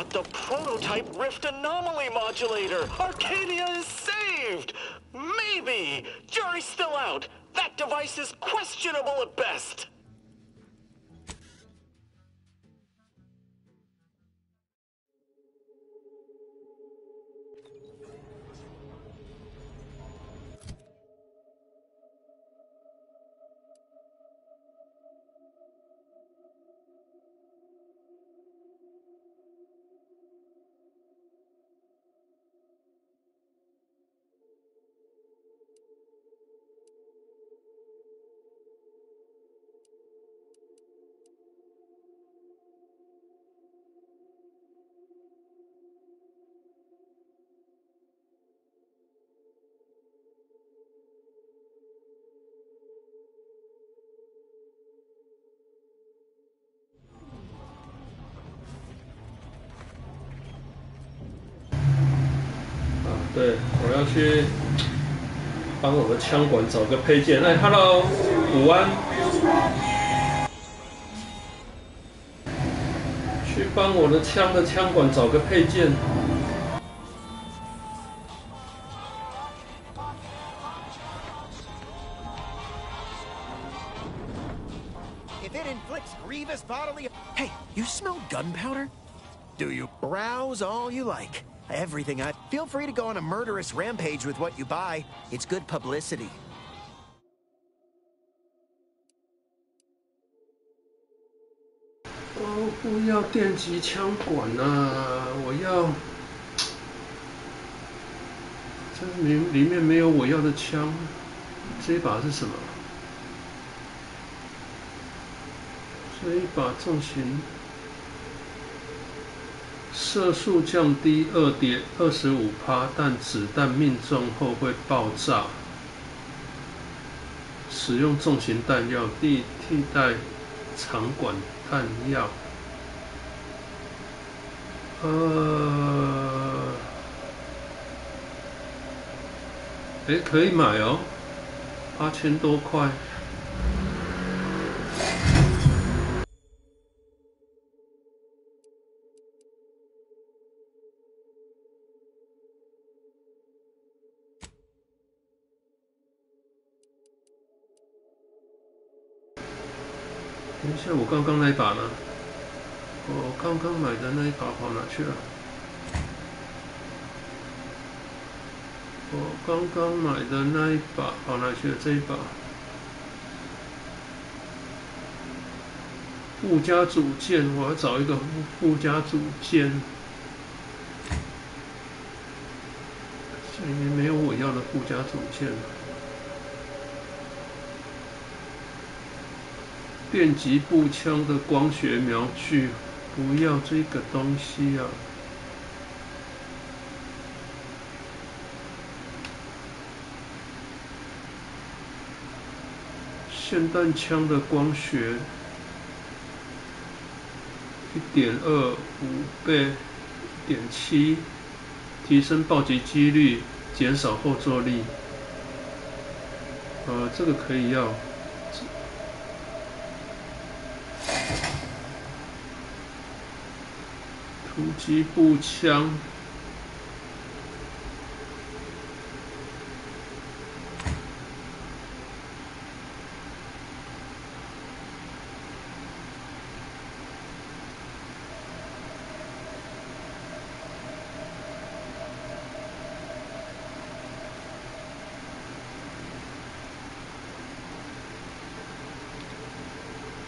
got the prototype rift anomaly modulator! Arcadia is saved! Maybe! Jury's still out! That device is questionable at best!对，我要去帮我的枪管找个配件。哎 ，Hello， 午安。去帮我的枪管找个配件。If it inflicts grievous bodily... Hey, you smell gunpowder? Do you? Browse all you like. Everything I... Feel free to go on a murderous rampage with what you buy. It's good publicity. 我不要电击枪管啊！我要，这里面没有我要的枪。这一把是什么？这一把重型。射速降低25%，但子弹命中后会爆炸。使用重型弹药替代长管弹药。可以买哦，8000多块。等一下，我刚刚那一把呢？我刚刚买的那一把跑哪去了？我刚刚买的那一把跑哪去了？这一把附加组件，我要找一个附加组件。这里面没有我要的附加组件。电击步枪的光学瞄具，不要这个东西啊！霰弹枪的光学1.25倍1.7，提升暴击几率，减少后坐力。这个可以要。突击步枪，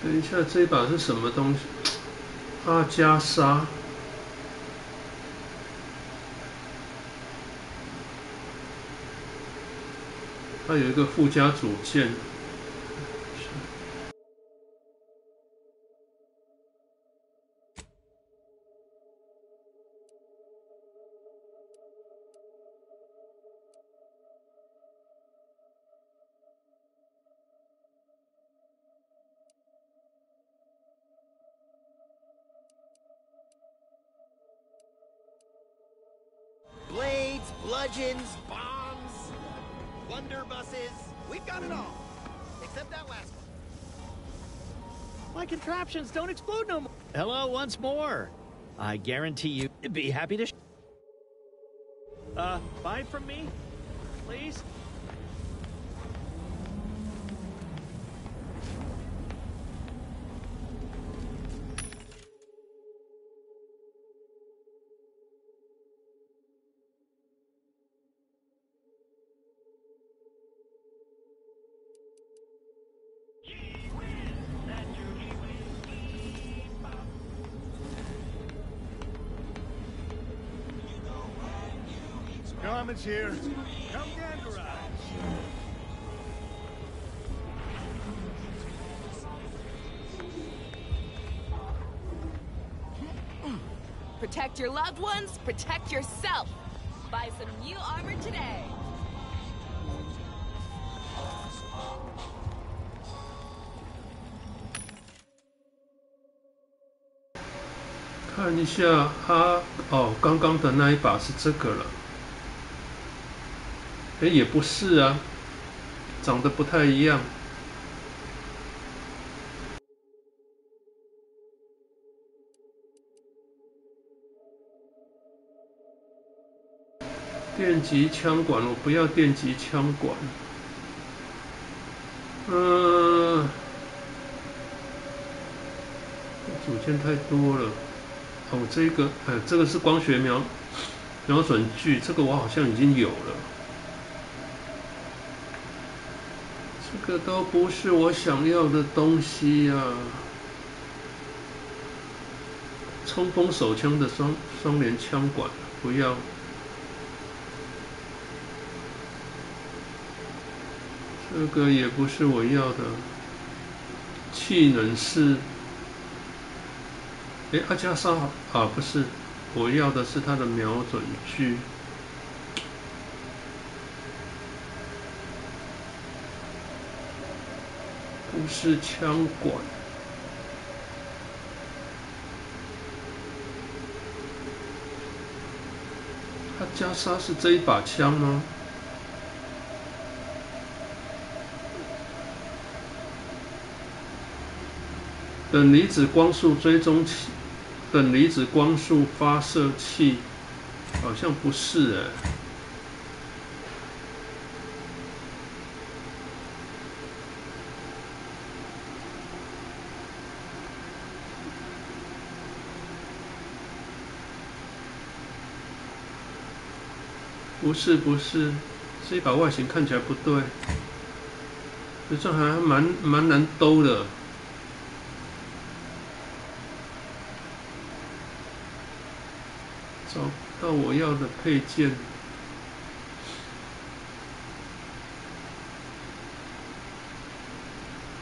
等一下，这一把是什么东西？阿加莎。它有一个附加组件。Blades, bludgeons, bombs, blunderbusses. We've got it all. Except that last one. My contraptions don't explode no more. Hello once more. I guarantee you'd be happy to. Buy from me, please. Comets here. Come ganderize. Protect your loved ones, protect yourself. Buy some new armor today. 看一下它哦，刚刚的那一把是这个了。哎，也不是啊，长得不太一样。电击枪管，我不要电击枪管。组件太多了。哦，这个是光学瞄准具，这个我好像已经有了。这个都不是我想要的东西呀、冲锋手枪的双连枪管，不要。这个也不是我要的。气能是，阿加莎啊，不是，我要的是它的瞄准具。不是枪管。阿加莎是这一把枪吗？等离子光束追踪器，等离子光束发射器，好像不是不是，这一把外形看起来不对，这还蛮难兜的。找不到我要的配件，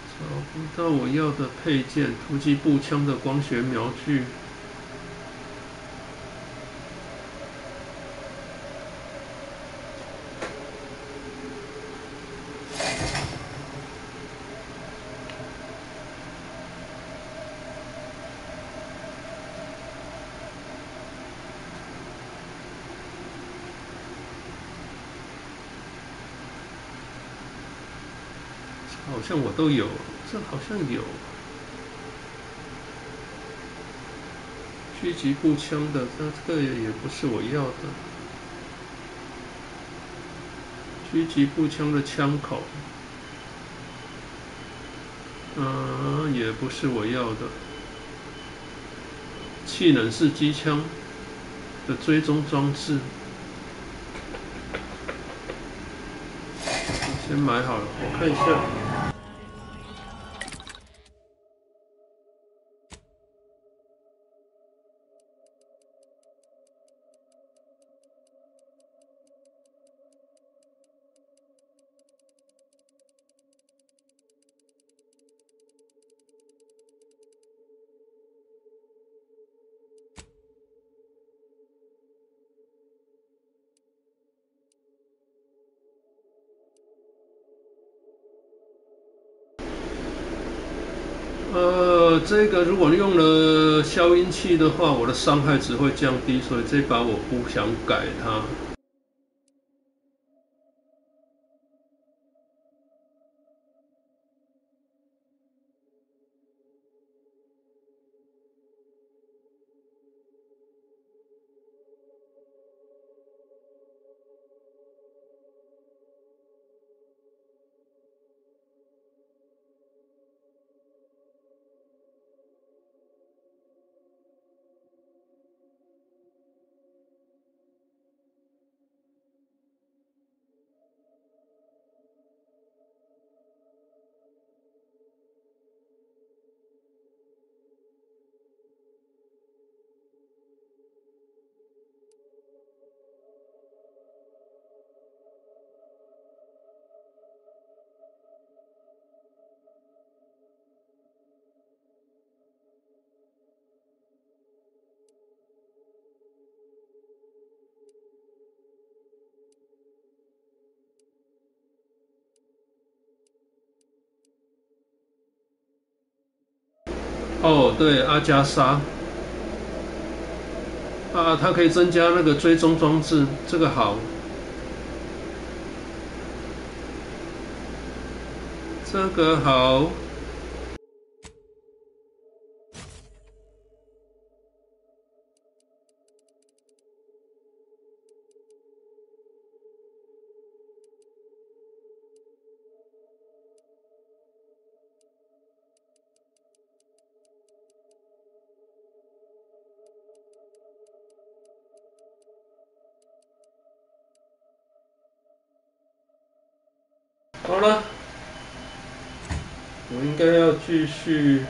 找不到我要的配件。突击步枪的光学瞄具，好像我都有，这好像有。狙击步枪的，这个也不是我要的。狙击步枪的枪口，也不是我要的。气能式机枪的追踪装置，先买好了，我看一下。这个如果用了消音器的话，我的伤害值会降低，所以这把我不想改它。哦，对，阿加莎。啊，它可以增加那个追踪装置，这个好。这个好。好了，我应该要继续。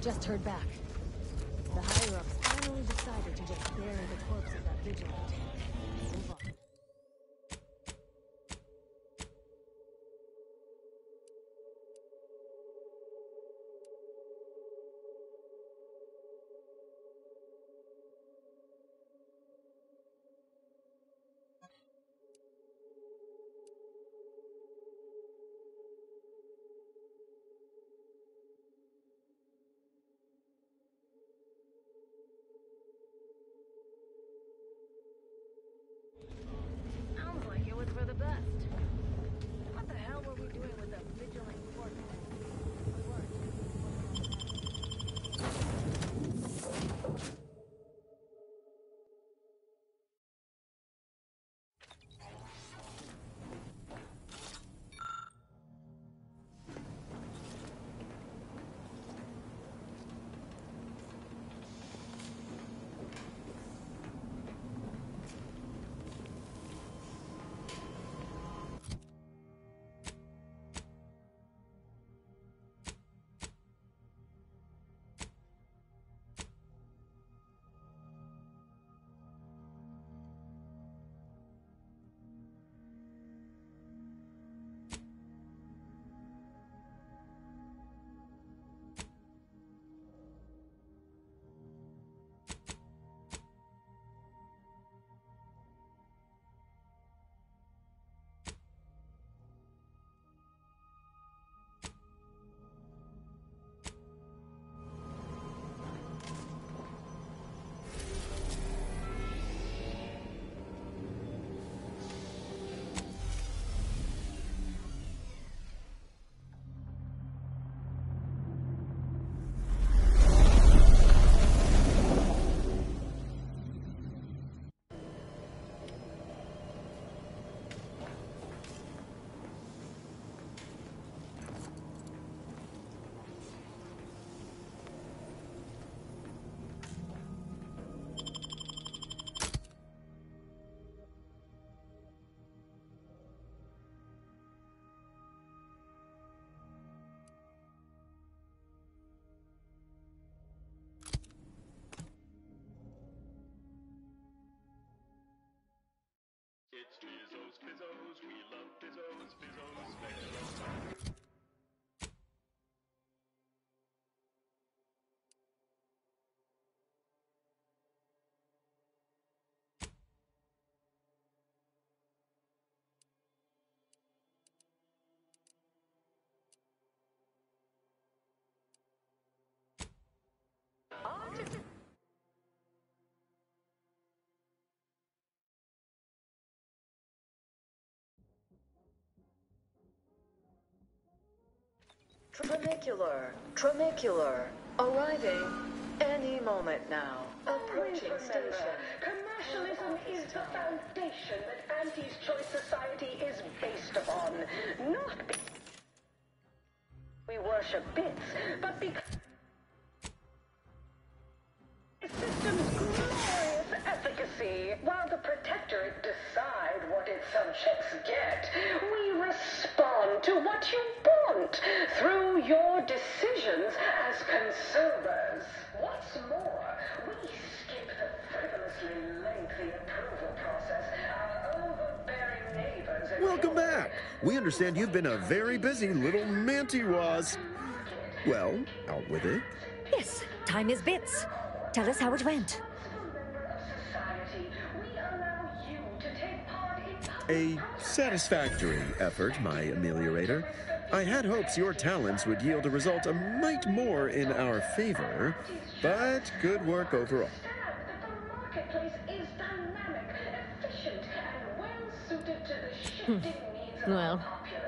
Just heard back. The higher-ups finally decided to just bury the corpse of that vigilante. Move on. Sounds like it was for the best. What the hell were we doing with the vigilant corpse? We weren't. It's Bizzos, Bizzos, we love Bizzos, Bizzos, Bizzos. Tramicular, arriving any moment now. Approaching station. Commercialism is the foundation that Auntie's Choice Society is based upon. Not we worship bits, but because the system's glorious efficacy. While the Protectorate decide what its subjects get, we respond to what you want through your decisions as consumers. What's more, we skip the frivolously lengthy approval process our overbearing neighbors and Welcome back. We understand you've been a very busy little manty-waz. Well, out with it. Yes, time is bits. Tell us how it went. A satisfactory effort, my ameliorator. I had hopes your talents would yield a result a mite more in our favor, but good work overall. Well,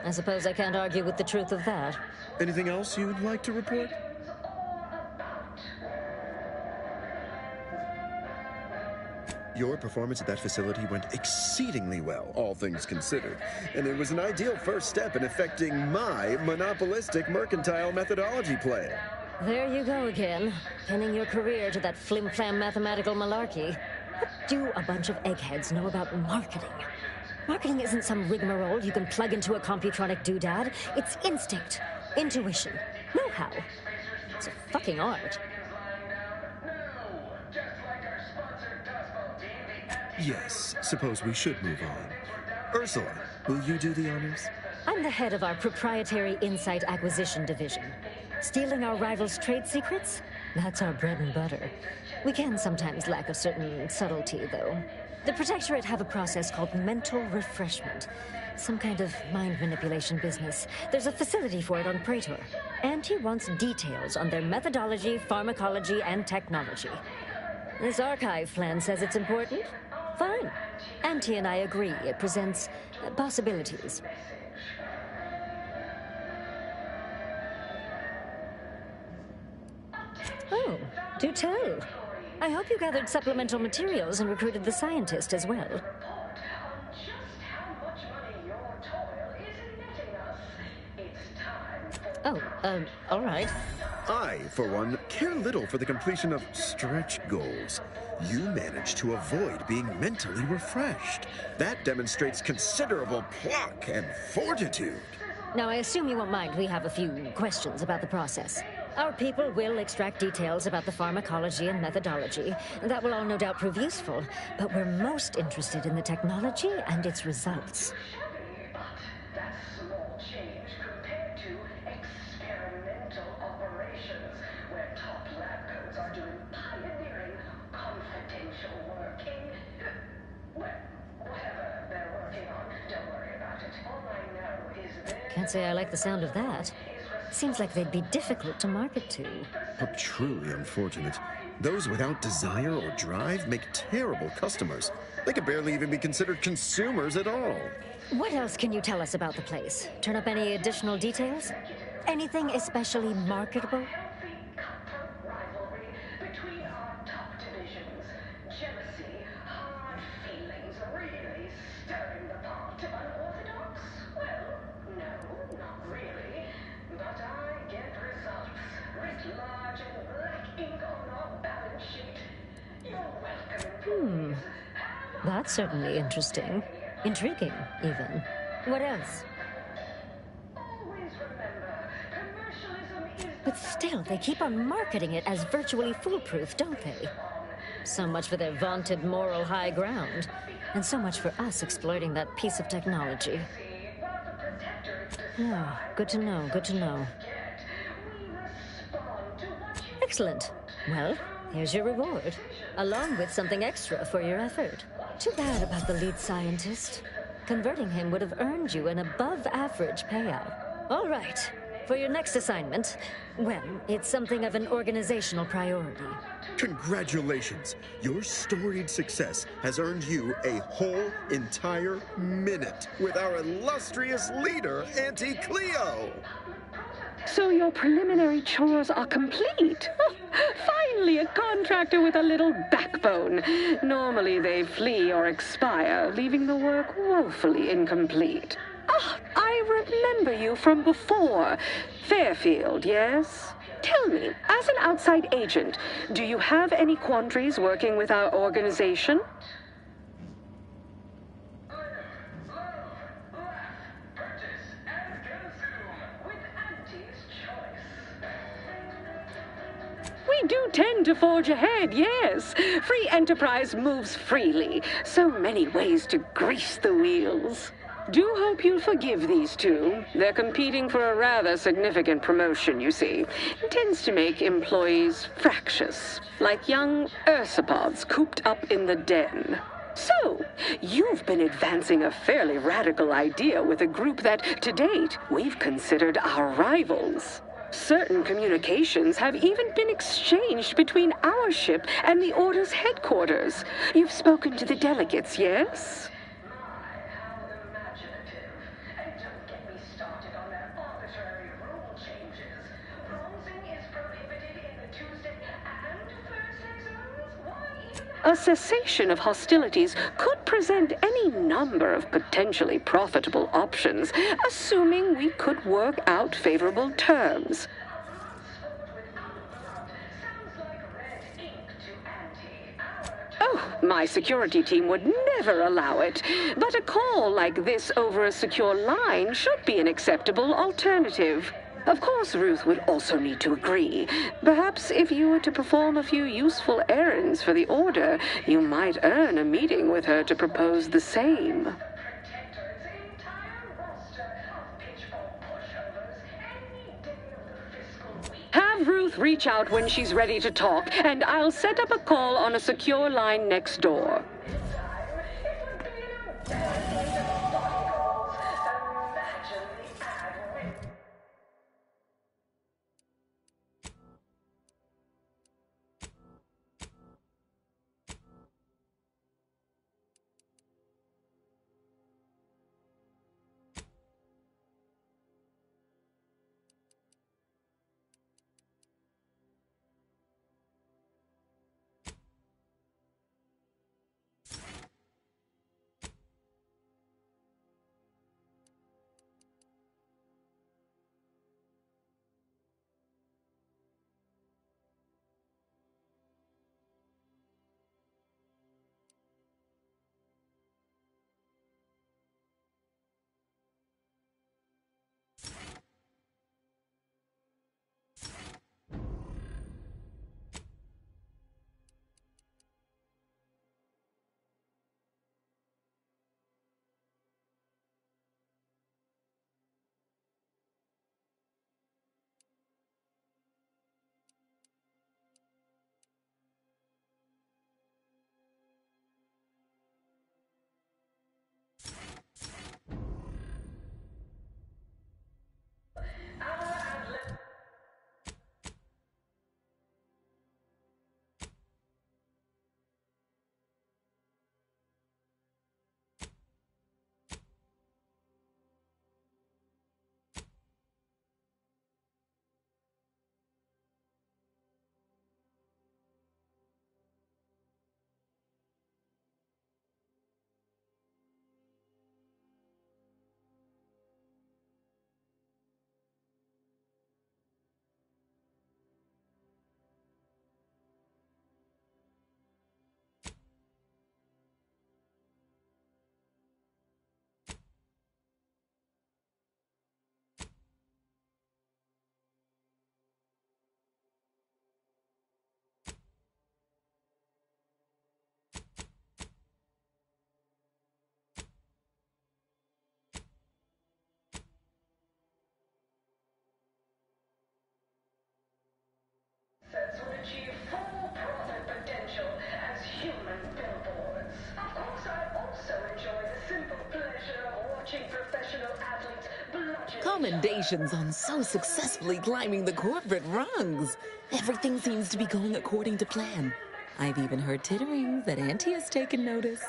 I suppose I can't argue with the truth of that. Anything else you'd like to report? Your performance at that facility went exceedingly well, all things considered. And it was an ideal first step in effecting my monopolistic mercantile methodology plan. There you go again, pinning your career to that flim-flam mathematical malarkey. What do a bunch of eggheads know about marketing? Marketing isn't some rigmarole you can plug into a computronic doodad. It's instinct, intuition, know-how. It's a fucking art. Yes, suppose we should move on. Ursula, will you do the honors? I'm the head of our proprietary insight acquisition division. Stealing our rivals' trade secrets? That's our bread and butter. We can sometimes lack a certain subtlety, though. The Protectorate have a process called mental refreshment. Some kind of mind manipulation business. There's a facility for it on Praetor. Auntie wants details on their methodology, pharmacology, and technology. This archive plan says it's important. Fine. Auntie and I agree. It presents possibilities. Oh, do tell. I hope you gathered supplemental materials and recruited the scientist as well. Oh, all right. I, for one, care little for the completion of stretch goals. You managed to avoid being mentally refreshed. That demonstrates considerable pluck and fortitude. Now, I assume you won't mind we have a few questions about the process. Our people will extract details about the pharmacology and methodology. That will all no doubt prove useful, but we're most interested in the technology and its results. Can't say I like the sound of that. Seems like they'd be difficult to market to. How truly unfortunate. Those without desire or drive make terrible customers. They could barely even be considered consumers at all. What else can you tell us about the place? Turn up any additional details? Anything especially marketable? That's certainly interesting. Intriguing, even. What else? But still, they keep on marketing it as virtually foolproof, don't they? So much for their vaunted moral high ground, and so much for us exploiting that piece of technology. Ah, good to know, good to know. Excellent. Well, here's your reward, along with something extra for your effort. Too bad about the lead scientist. Converting him would have earned you an above-average payout. All right. For your next assignment, well, it's something of an organizational priority. Congratulations. Your storied success has earned you a whole entire minute with our illustrious leader, Auntie Cleo. So your preliminary chores are complete. Oh, finally, a contractor with a little backbone. Normally they flee or expire, leaving the work woefully incomplete. Ah, I remember you from before. Fairfield, yes? Tell me, as an outside agent, do you have any quandaries working with our organization? We do tend to forge ahead, yes. Free enterprise moves freely. So many ways to grease the wheels. Do hope you'll forgive these two. They're competing for a rather significant promotion, you see. It tends to make employees fractious, like young ursopods cooped up in the den. So, you've been advancing a fairly radical idea with a group that, to date, we've considered our rivals. Certain communications have even been exchanged between our ship and the Order's headquarters. You've spoken to the delegates, yes? A cessation of hostilities could present any number of potentially profitable options, assuming we could work out favorable terms. Oh, my security team would never allow it, but a call like this over a secure line should be an acceptable alternative. Of course, Ruth would also need to agree. Perhaps if you were to perform a few useful errands for the Order, you might earn a meeting with her to propose the same. Have Ruth reach out when she's ready to talk, and I'll set up a call on a secure line next door. Will achieve full profit potential as human billboards. Of course, I also enjoy the simple pleasure of watching professional athletes bludgeon. Commendations on so successfully climbing the corporate rungs. Everything seems to be going according to plan. I've even heard titterings that Auntie has taken notice.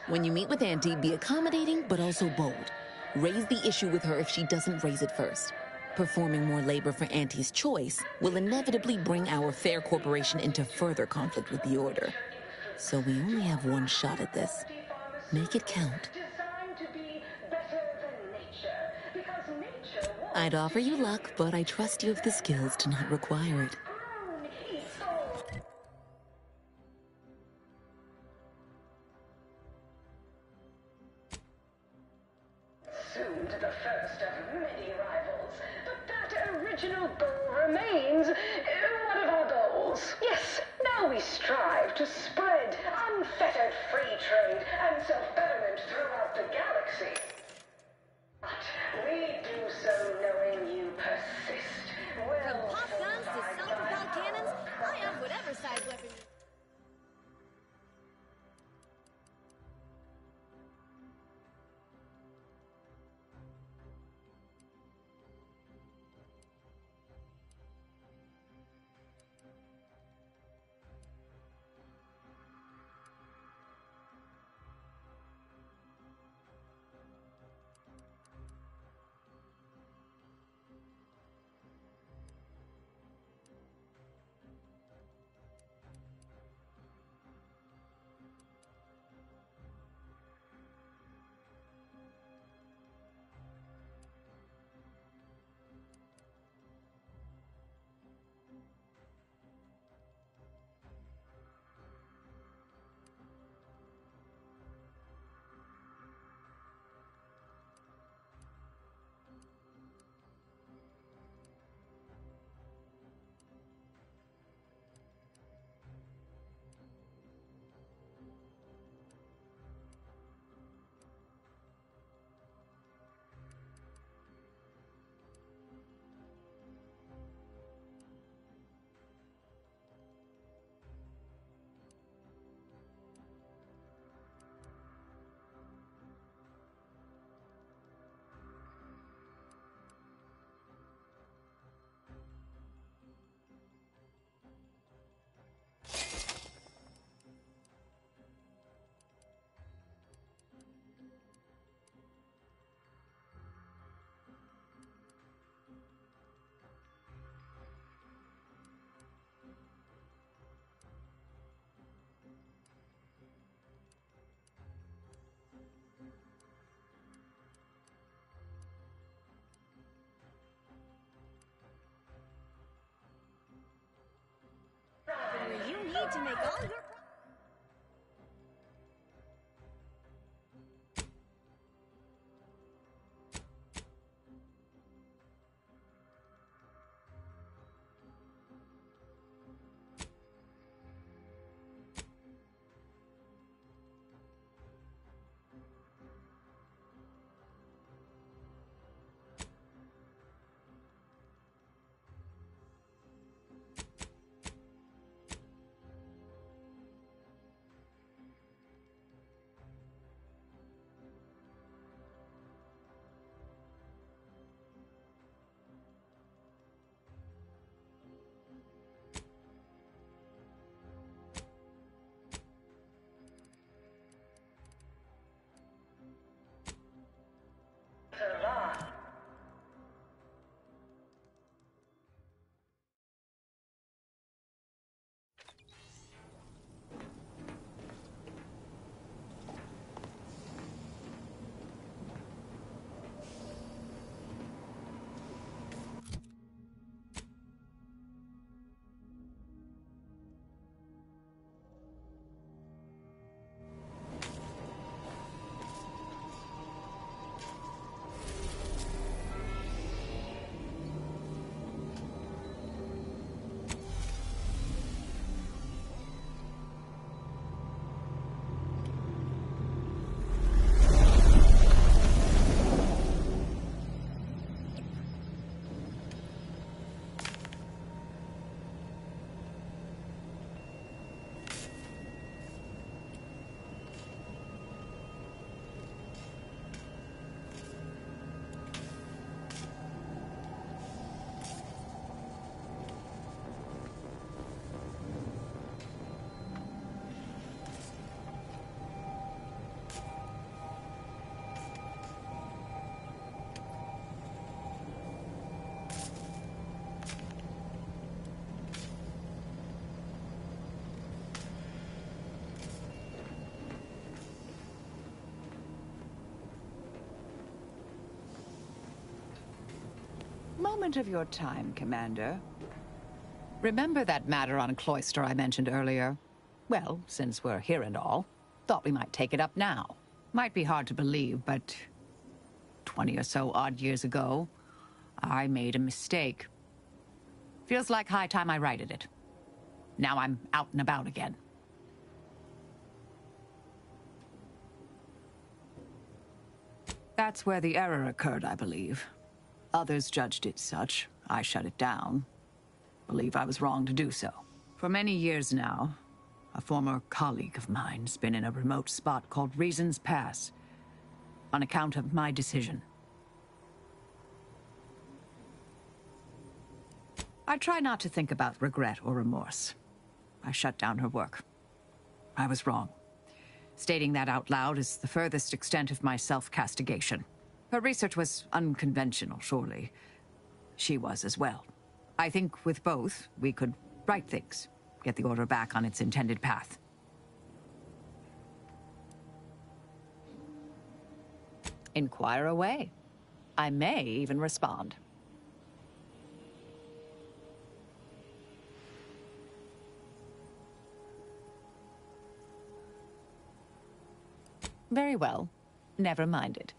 When you meet with Auntie, be accommodating but also bold. Raise the issue with her if she doesn't raise it first. Performing more labor for Auntie's choice will inevitably bring our fair corporation into further conflict with the Order. So we only have one shot at this. Make it count. I'd offer you luck, but I trust you have the skills to not require it. Soon to the first of many rivals, but that original goal remains. One of our goals. Yes, now we strive to spread unfettered free trade and self-betterment throughout the galaxy. But we do so knowing you persist. From pop guns to self-propelled cannons, I have whatever size weapon you... to make all your... Moment of your time, Commander. Remember that matter on Cloister I mentioned earlier? Well, since we're here and all, thought we might take it up now. Might be hard to believe, but 20 or so odd years ago, I made a mistake. Feels like high time I righted it. Now I'm out and about again. That's where the error occurred, I believe. Others judged it such. I shut it down. Believe I was wrong to do so. For many years now, a former colleague of mine's been in a remote spot called Reasons Pass, on account of my decision. I try not to think about regret or remorse. I shut down her work. I was wrong. Stating that out loud is the furthest extent of my self-castigation. Her research was unconventional, surely. She was as well. I think with both, we could right things, get the Order back on its intended path. Inquire away. I may even respond. Very well. Never minded.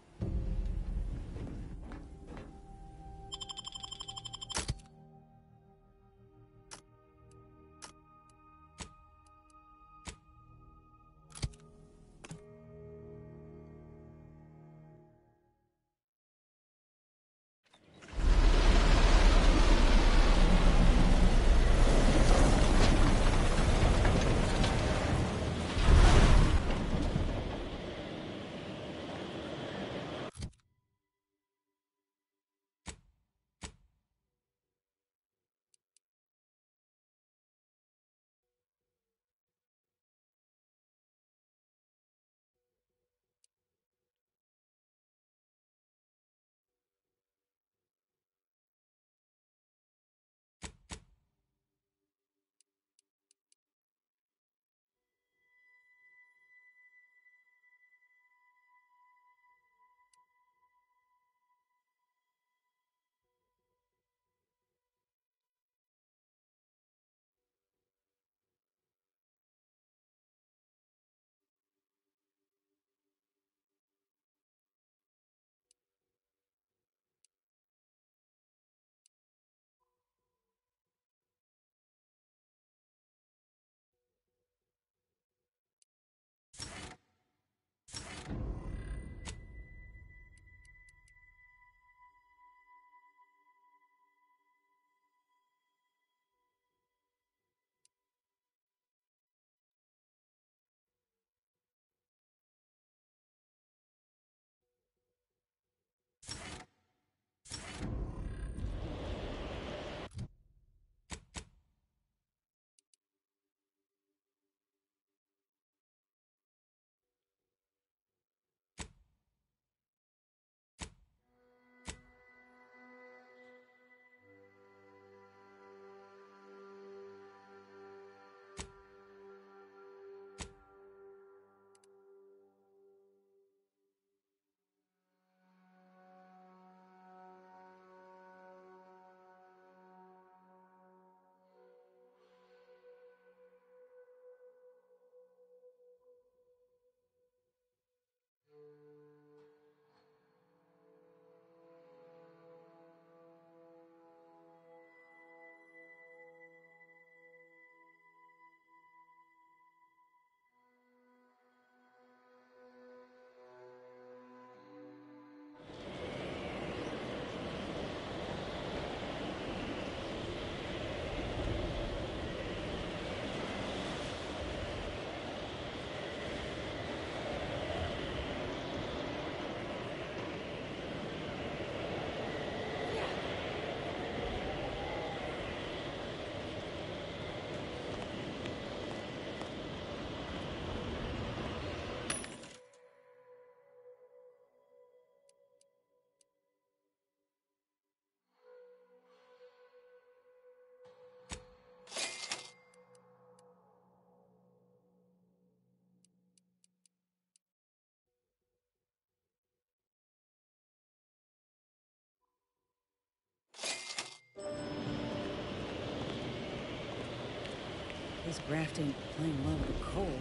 This graft ain't playing well with the cold.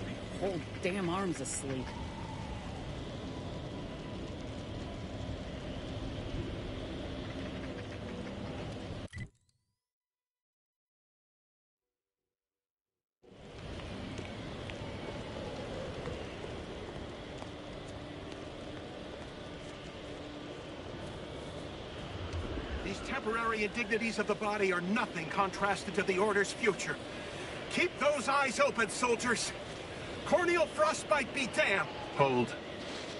My whole damn arm's asleep. These temporary indignities of the body are nothing contrasted to the Order's future. Keep those eyes open, soldiers! Corneal frostbite be damned! Hold.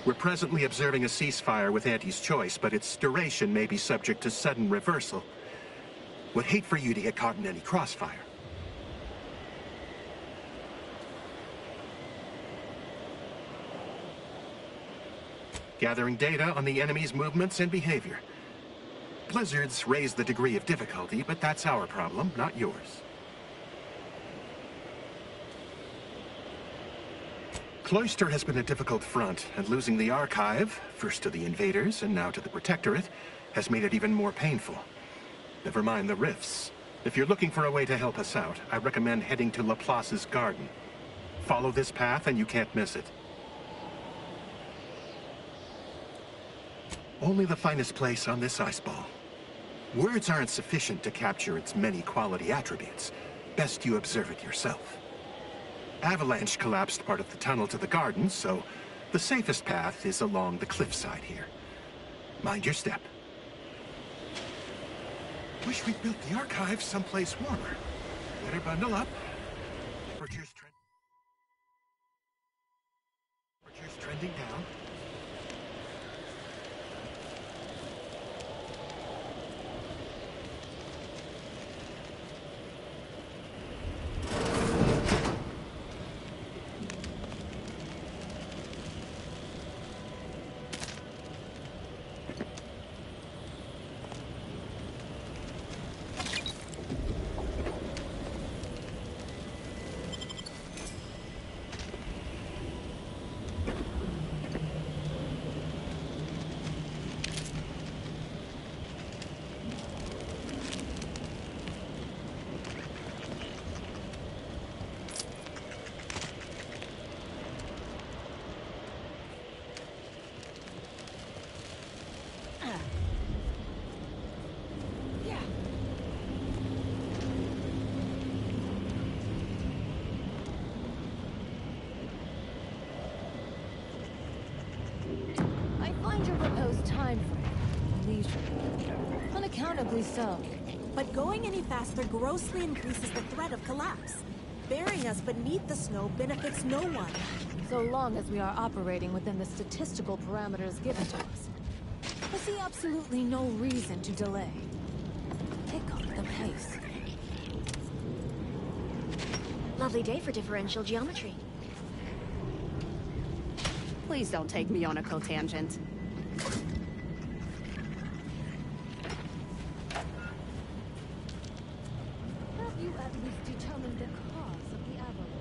We're presently observing a ceasefire with Auntie's choice, but its duration may be subject to sudden reversal. Would hate for you to get caught in any crossfire. Gathering data on the enemy's movements and behavior. Blizzards raise the degree of difficulty, but that's our problem, not yours. Cloister has been a difficult front, and losing the archive, first to the invaders and now to the Protectorate, has made it even more painful. Never mind the rifts. If you're looking for a way to help us out, I recommend heading to Laplace's garden. Follow this path and you can't miss it. Only the finest place on this ice ball. Words aren't sufficient to capture its many quality attributes. Best you observe it yourself. Avalanche collapsed part of the tunnel to the garden, so the safest path is along the cliffside here. Mind your step. Wish we'd built the archive someplace warmer. Better bundle up. Temperature's trending down. Unaccountably so. But going any faster grossly increases the threat of collapse. Burying us beneath the snow benefits no one. So long as we are operating within the statistical parameters given to us. I see absolutely no reason to delay. Pick up the pace. Lovely day for differential geometry. Please don't take me on a cotangent. Have you at least determined the cause of the avalanche?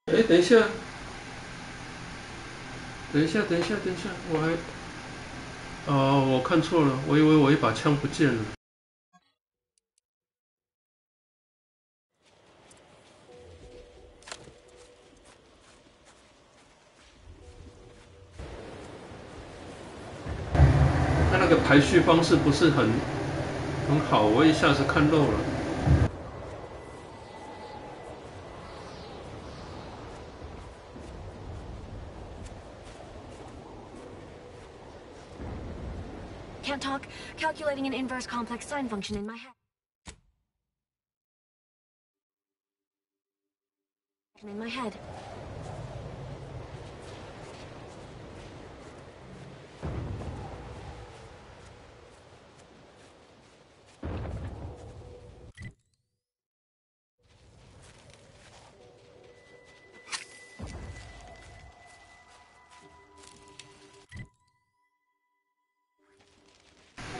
哎，等一下，我还……哦，我看错了，我以为我一把枪不见了。它那个排序方式不是很好，我一下子看漏了。Can't talk. Calculating an inverse complex sine function in my head. In my head.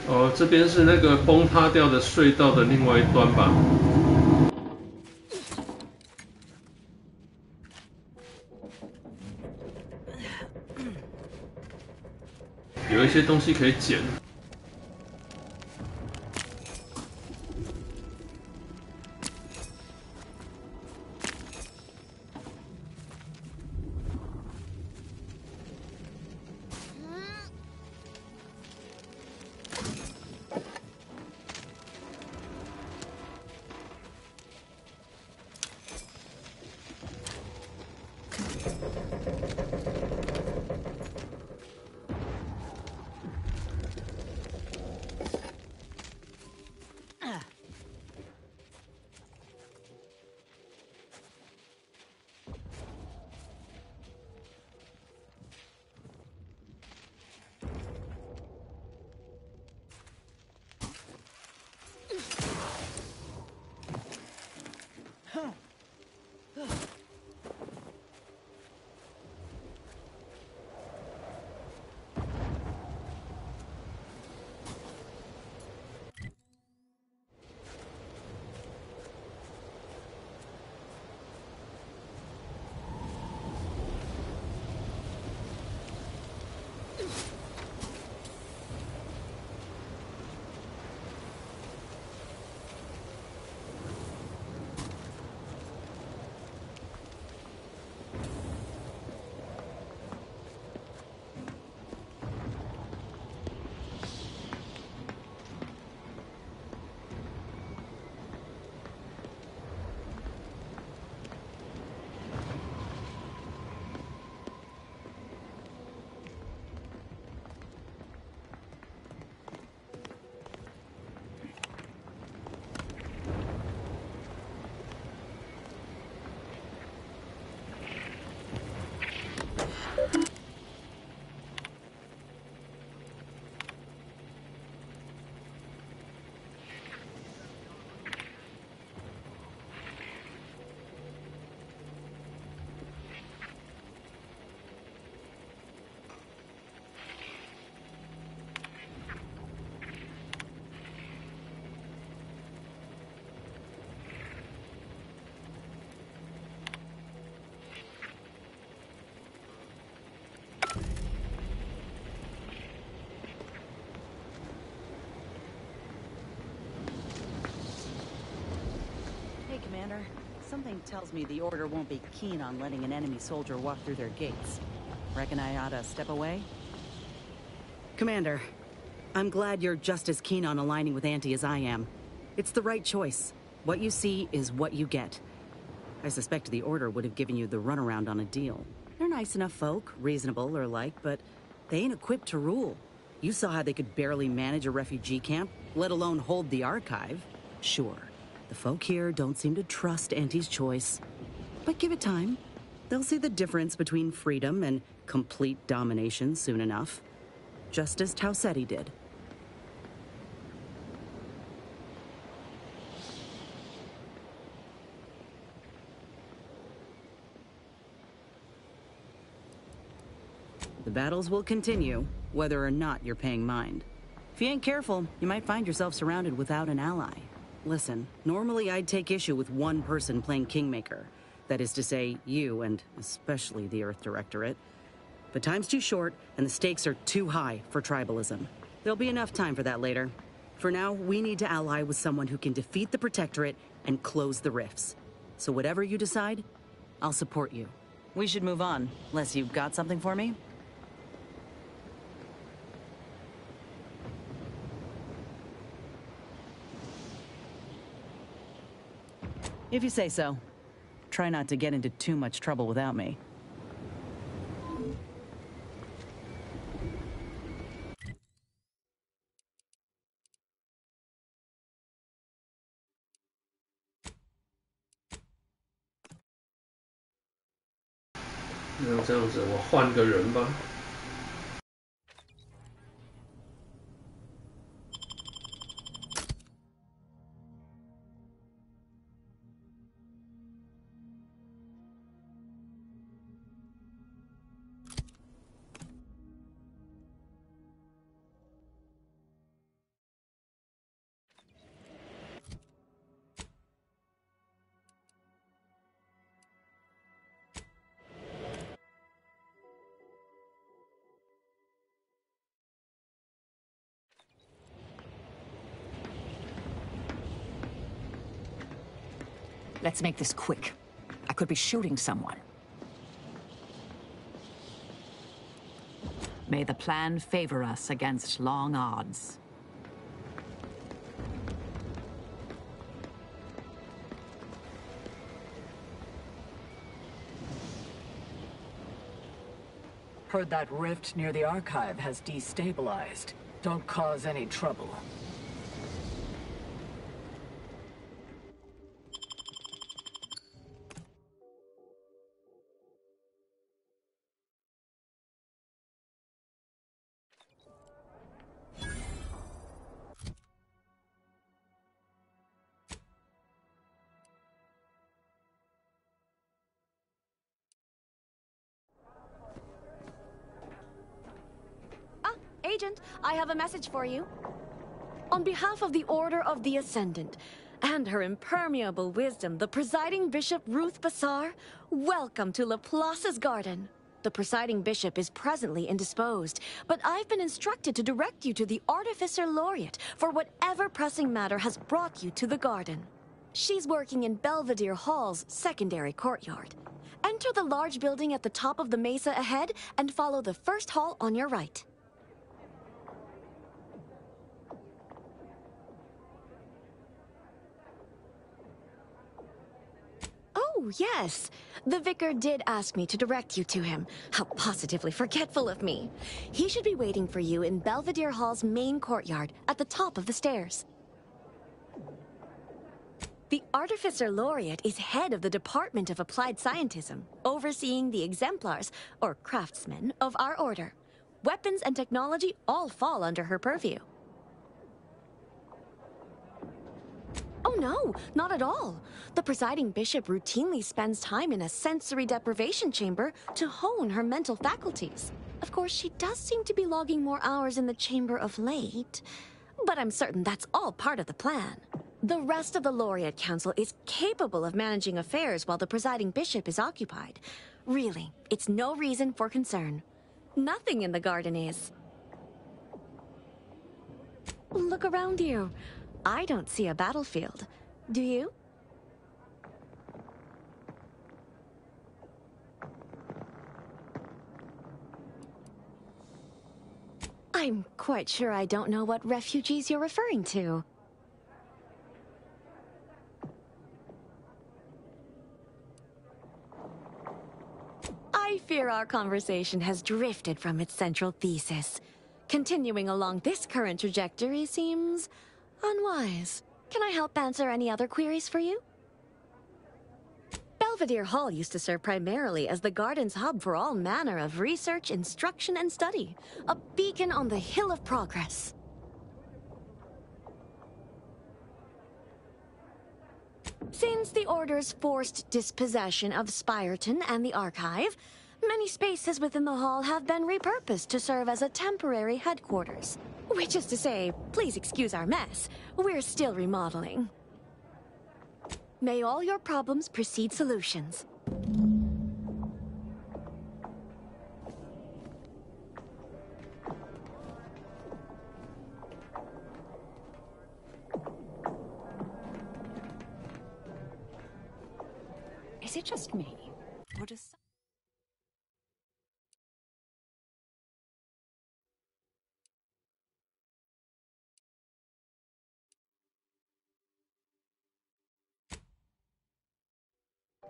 哦，这边是那个崩塌掉的隧道的另外一端吧。有一些东西可以捡。Commander, something tells me the Order won't be keen on letting an enemy soldier walk through their gates. Reckon I ought to step away? Commander, I'm glad you're just as keen on aligning with Auntie as I am. It's the right choice. What you see is what you get. I suspect the Order would have given you the runaround on a deal. They're nice enough folk, reasonable or like, but they ain't equipped to rule. You saw how they could barely manage a refugee camp, let alone hold the archive. Sure. The folk here don't seem to trust Auntie's choice. But give it time. They'll see the difference between freedom and complete domination soon enough. Just as Tausetti did. The battles will continue, whether or not you're paying mind. If you ain't careful, you might find yourself surrounded without an ally. Listen, normally I'd take issue with one person playing Kingmaker. That is to say, you and especially the Earth Directorate. But time's too short, and the stakes are too high for tribalism. There'll be enough time for that later. For now, we need to ally with someone who can defeat the Protectorate and close the rifts. So whatever you decide, I'll support you. We should move on, unless you've got something for me? If you say so. Try not to get into too much trouble without me. 那这样子，我换个人吧。Let's make this quick. I could be shooting someone. May the plan favor us against long odds. Heard that rift near the archive has destabilized. Don't cause any trouble. Agent, I have a message for you. On behalf of the Order of the Ascendant and her impermeable wisdom, the presiding bishop Ruth Bassar, welcome to Laplace's garden. The presiding bishop is presently indisposed, but I've been instructed to direct you to the Artificer Laureate for whatever pressing matter has brought you to the garden. She's working in Belvedere Hall's secondary courtyard. Enter the large building at the top of the mesa ahead and follow the first hall on your right. Oh, yes. The vicar did ask me to direct you to him. How positively forgetful of me. He should be waiting for you in Belvedere Hall's main courtyard at the top of the stairs. The Artificer Laureate is head of the Department of Applied Scientism, overseeing the exemplars, or craftsmen, of our order. Weapons and technology all fall under her purview. Oh no, not at all. The presiding bishop routinely spends time in a sensory deprivation chamber to hone her mental faculties. Of course, she does seem to be logging more hours in the chamber of late, but I'm certain that's all part of the plan. The rest of the Laureate Council is capable of managing affairs while the presiding bishop is occupied. Really, it's no reason for concern. Nothing in the garden is. Look around you. I don't see a battlefield. Do you? I'm quite sure I don't know what refugees you're referring to. I fear our conversation has drifted from its central thesis. Continuing along this current trajectory seems unwise. Can I help answer any other queries for you? Belvedere Hall used to serve primarily as the garden's hub for all manner of research, instruction, and study. A beacon on the hill of progress. Since the Order's forced dispossession of Spyreton and the Archive, many spaces within the hall have been repurposed to serve as a temporary headquarters. Which is to say, please excuse our mess. We're still remodeling. May all your problems precede solutions. Is it just me? Or does...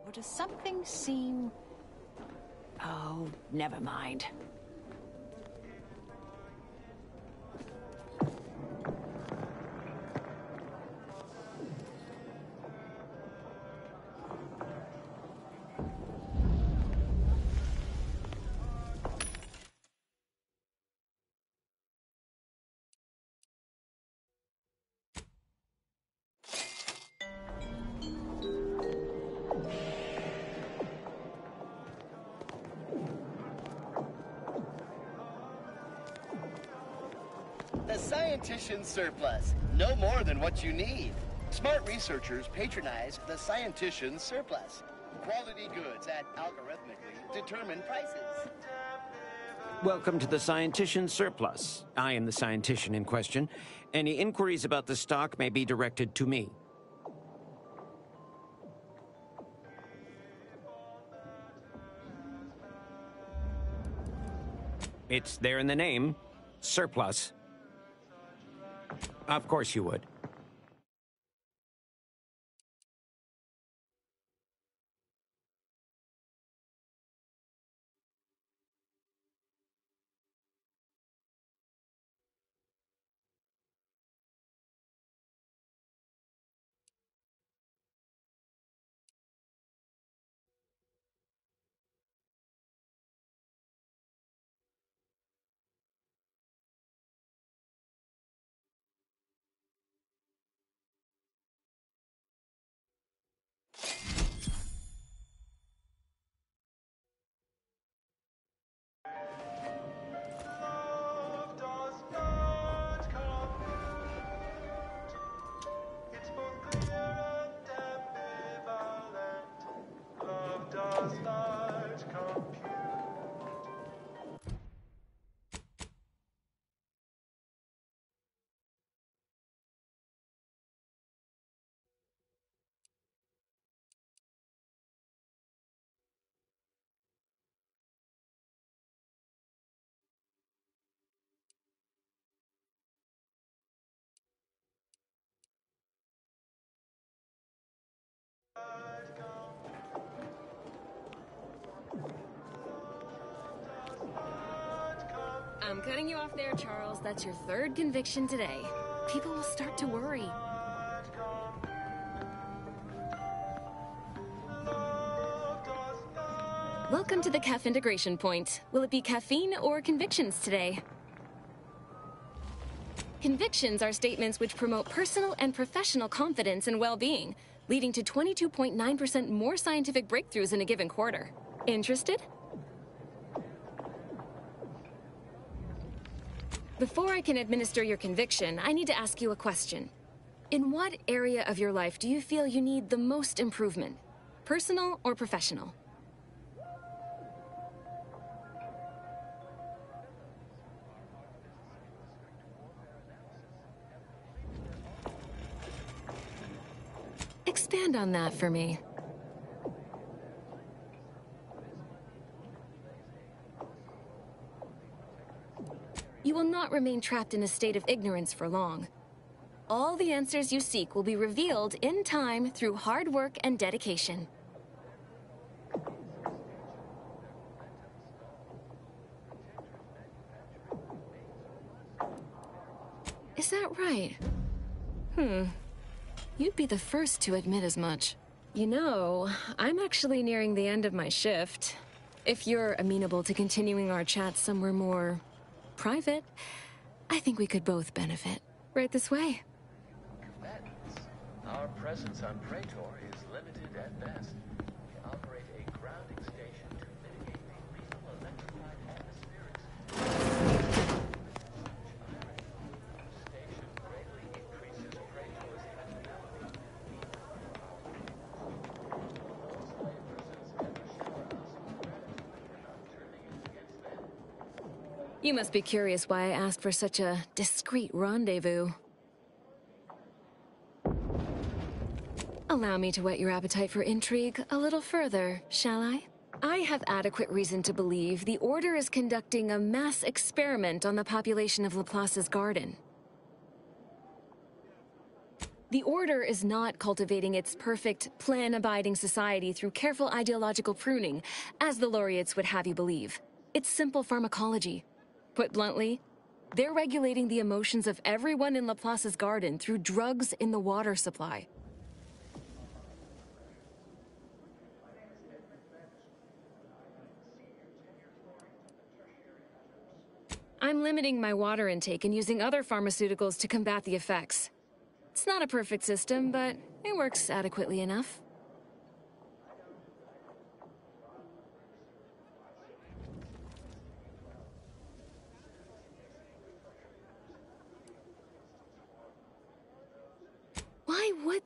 Or does something seem... Oh, never mind. The Scientician Surplus. No more than what you need. Smart researchers patronize the Scientician Surplus. Quality goods at algorithmically determined prices. Welcome to the Scientician Surplus. I am the scientician in question. Any inquiries about the stock may be directed to me. It's there in the name. Surplus. Of course you would. I'm cutting you off there, Charles. That's your third conviction today. People will start to worry. Welcome to the CAF integration point. Will it be caffeine or convictions today? Convictions are statements which promote personal and professional confidence and well-being, leading to 22.9% more scientific breakthroughs in a given quarter. Interested? Before I can administer your conviction, I need to ask you a question. In what area of your life do you feel you need the most improvement? Personal or professional? Expand on that for me. You will not remain trapped in a state of ignorance for long. All the answers you seek will be revealed in time through hard work and dedication. Is that right? You'd be the first to admit as much. You know, I'm actually nearing the end of my shift. If you're amenable to continuing our chat somewhere more private, I think we could both benefit. Right this way. Combatants, our presence on Praetor is limited at best. We operate a grounding station to mitigate the lethal electrified atmospherics. Station greatly increases Praetor's habitability. Those slave prisons ever shower us with gratitude for not turning it against them. You must be curious why I asked for such a discreet rendezvous. Allow me to whet your appetite for intrigue a little further, shall I? I have adequate reason to believe the Order is conducting a mass experiment on the population of Laplace's garden. The Order is not cultivating its perfect, plan-abiding society through careful ideological pruning, as the laureates would have you believe. It's simple pharmacology. Put bluntly, they're regulating the emotions of everyone in Laplace's garden through drugs in the water supply. I'm limiting my water intake and using other pharmaceuticals to combat the effects. It's not a perfect system, but it works adequately enough.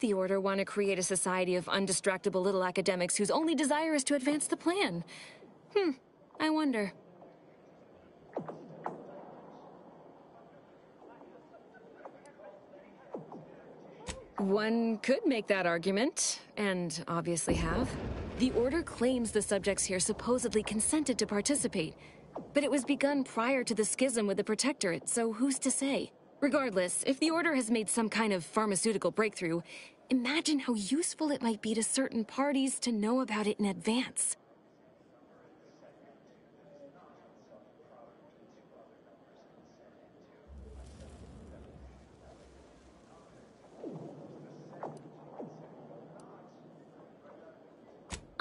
the Order want to create a society of undistractable little academics whose only desire is to advance the plan? I wonder. One could make that argument, and obviously have. The Order claims the subjects here supposedly consented to participate, but it was begun prior to the schism with the Protectorate, so who's to say? Regardless, if the Order has made some kind of pharmaceutical breakthrough, imagine how useful it might be to certain parties to know about it in advance.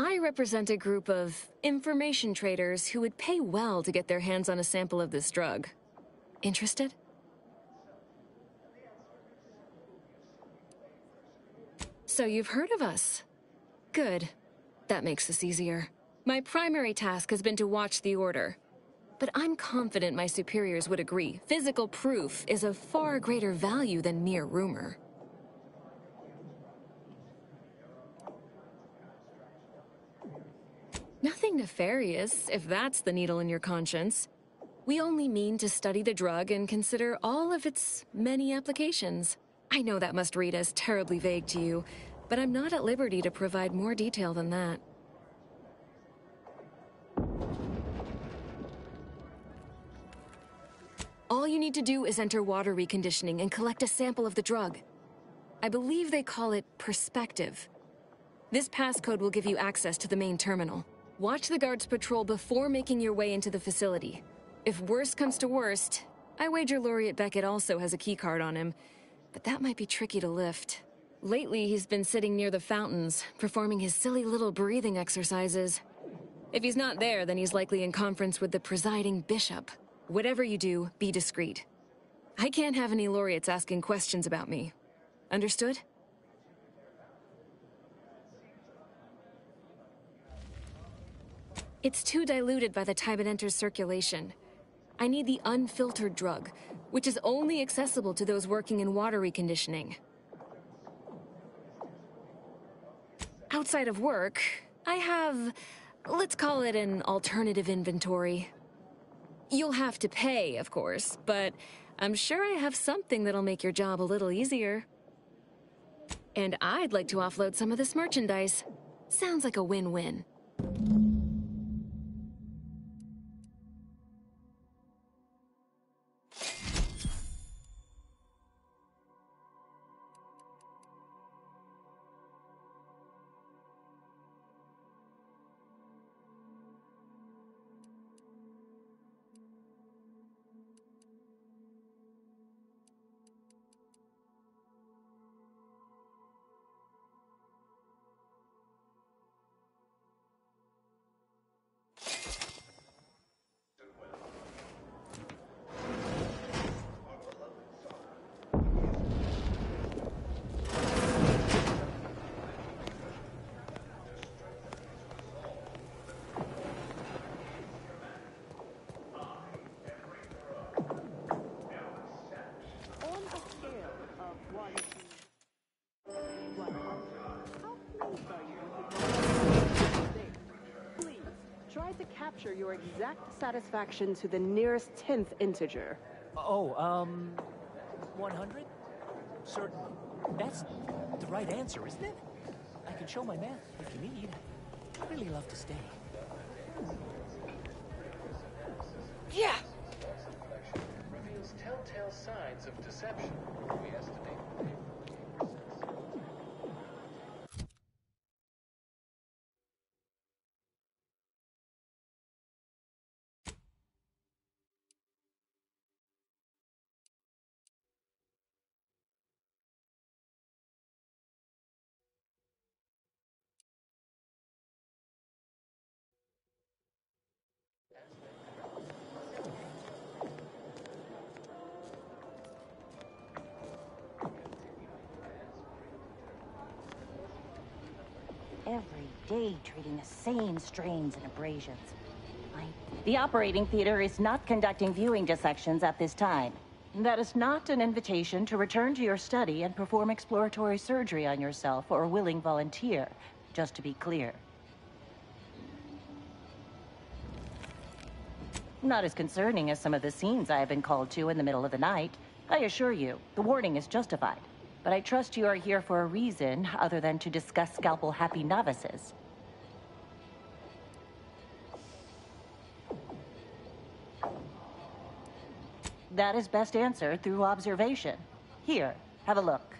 I represent a group of information traders who would pay well to get their hands on a sample of this drug. Interested? So you've heard of us. Good. That makes this easier. My primary task has been to watch the Order. But I'm confident my superiors would agree. Physical proof is of far greater value than mere rumor. Nothing nefarious, if that's the needle in your conscience. We only mean to study the drug and consider all of its many applications. I know that must read as terribly vague to you, but I'm not at liberty to provide more detail than that. All you need to do is enter water reconditioning and collect a sample of the drug. I believe they call it perspective. This passcode will give you access to the main terminal. Watch the guards patrol before making your way into the facility. If worst comes to worst, I wager Laureate Beckett also has a keycard on him, but that might be tricky to lift. Lately, he's been sitting near the fountains, performing his silly little breathing exercises. If he's not there, then he's likely in conference with the presiding bishop. Whatever you do, be discreet. I can't have any laureates asking questions about me. Understood? It's too diluted by the time it enters circulation. I need the unfiltered drug, which is only accessible to those working in water reconditioning. Outside of work, I have, let's call it an alternative inventory. You'll have to pay, of course, but I'm sure I have something that'll make your job a little easier. And I'd like to offload some of this merchandise. Sounds like a win-win. Capture your exact satisfaction to the nearest 10th integer. 100? Certainly. That's the right answer, isn't it? I can show my math if you need. I'd really love to stay. Yeah! Reveals telltale signs of deception. We estimate. Every day treating the same strains and abrasions. The operating theater is not conducting viewing dissections at this time. That is not an invitation to return to your study and perform exploratory surgery on yourself or a willing volunteer, just to be clear. Not as concerning as some of the scenes I have been called to in the middle of the night. I assure you, the warning is justified. But I trust you are here for a reason other than to discuss scalpel-happy novices. That is best answered through observation. Here, have a look.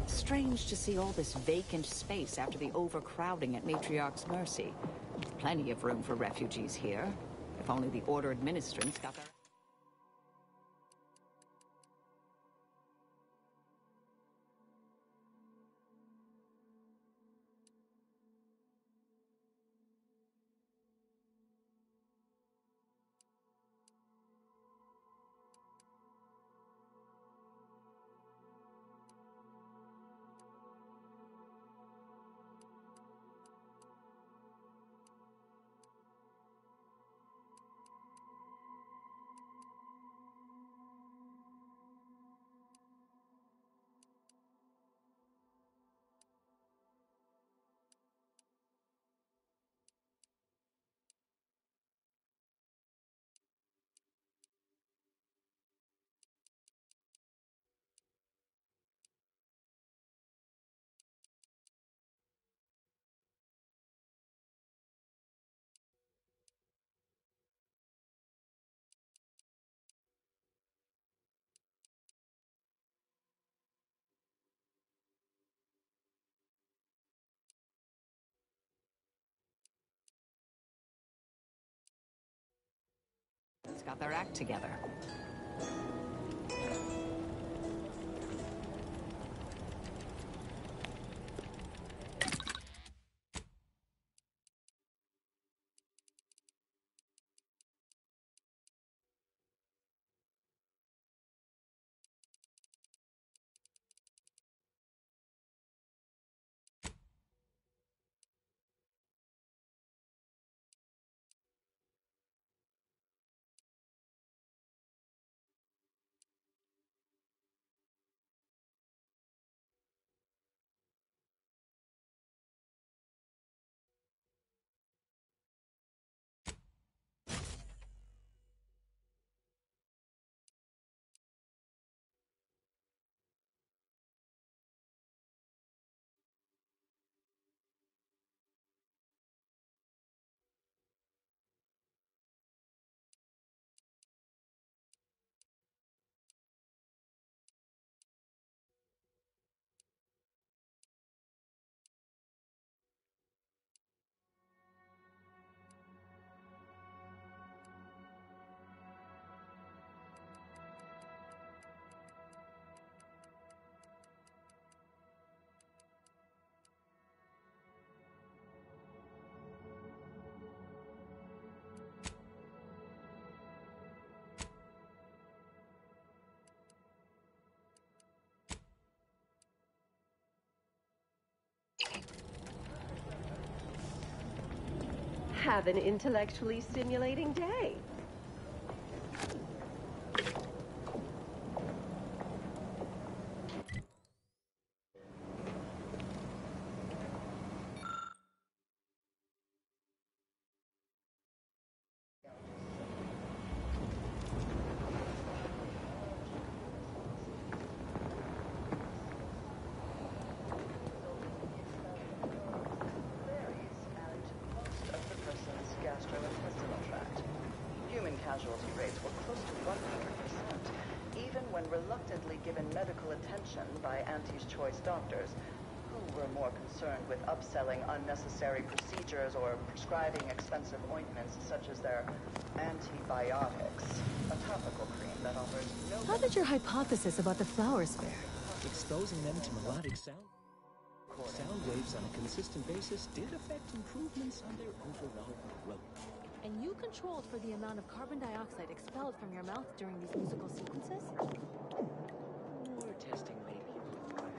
Strange to see all this vacant space after the overcrowding at Matriarch's Mercy. Plenty of room for refugees here. If only the Order administrants got their... got their act together. Have an intellectually stimulating day. Casualty rates were close to 100%, even when reluctantly given medical attention by Auntie's choice doctors, who who were more concerned with upselling unnecessary procedures or prescribing expensive ointments such as their antibiotics, a topical cream that offers no... How did your hypothesis about the flowers fare? Exposing them to melodic sound waves on a consistent basis did affect improvements on their overall growth. And you controlled for the amount of carbon dioxide expelled from your mouth during these musical sequences? More testing may be required.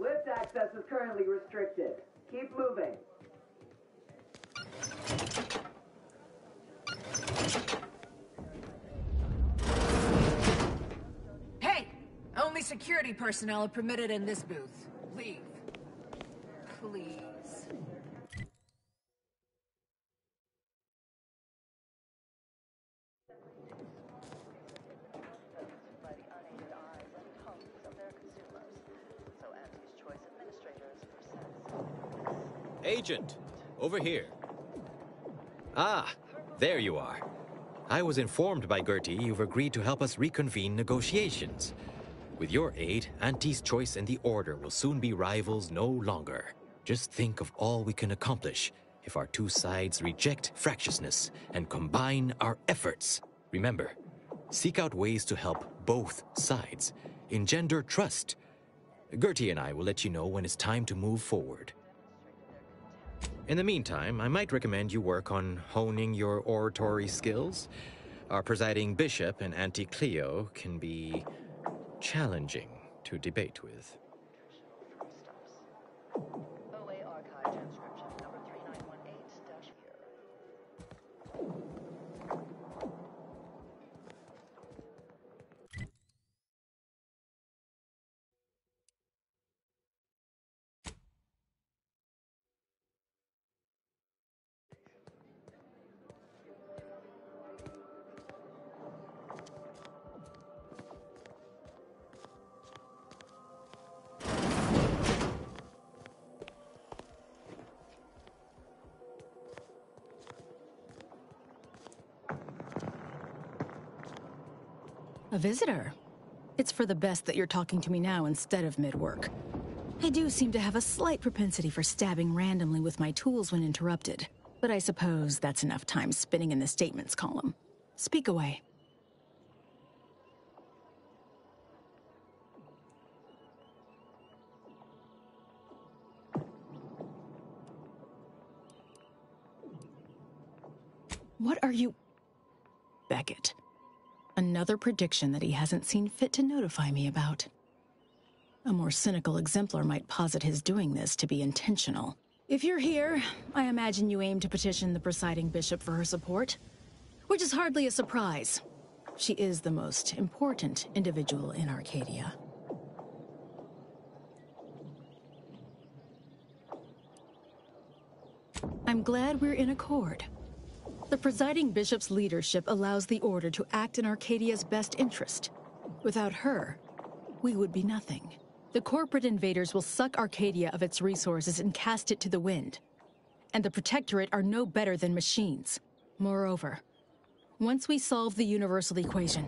Lift access is currently restricted. Keep moving. Hey! Only security personnel are permitted in this booth. Leave. Please. by the unaided eyes and tongues of their consumers. So Auntie's Choice administrators present Agent, over here. Ah, there you are. I was informed by Gertie you've agreed to help us reconvene negotiations. With your aid, Auntie's Choice and the Order will soon be rivals no longer. Just think of all we can accomplish if our two sides reject fractiousness and combine our efforts. Remember, seek out ways to help both sides. Engender trust. Gertie and I will let you know when it's time to move forward. In the meantime, I might recommend you work on honing your oratory skills. Our presiding bishop and Auntie Cleo can be challenging to debate with. OA archive transcription number 3918 here. A visitor? It's for the best that you're talking to me now instead of mid-work. I do seem to have a slight propensity for stabbing randomly with my tools when interrupted, but I suppose that's enough time spinning in the statements column. Speak away. What are you... Beckett. Another prediction that he hasn't seen fit to notify me about. A more cynical exemplar might posit his doing this to be intentional. If you're here, I imagine you aim to petition the presiding bishop for her support, which is hardly a surprise. She is the most important individual in Arcadia. I'm glad we're in accord. The presiding bishop's leadership allows the Order to act in Arcadia's best interest. Without her, we would be nothing. The corporate invaders will suck Arcadia of its resources and cast it to the wind. And the Protectorate are no better than machines. Moreover, once we solve the universal equation,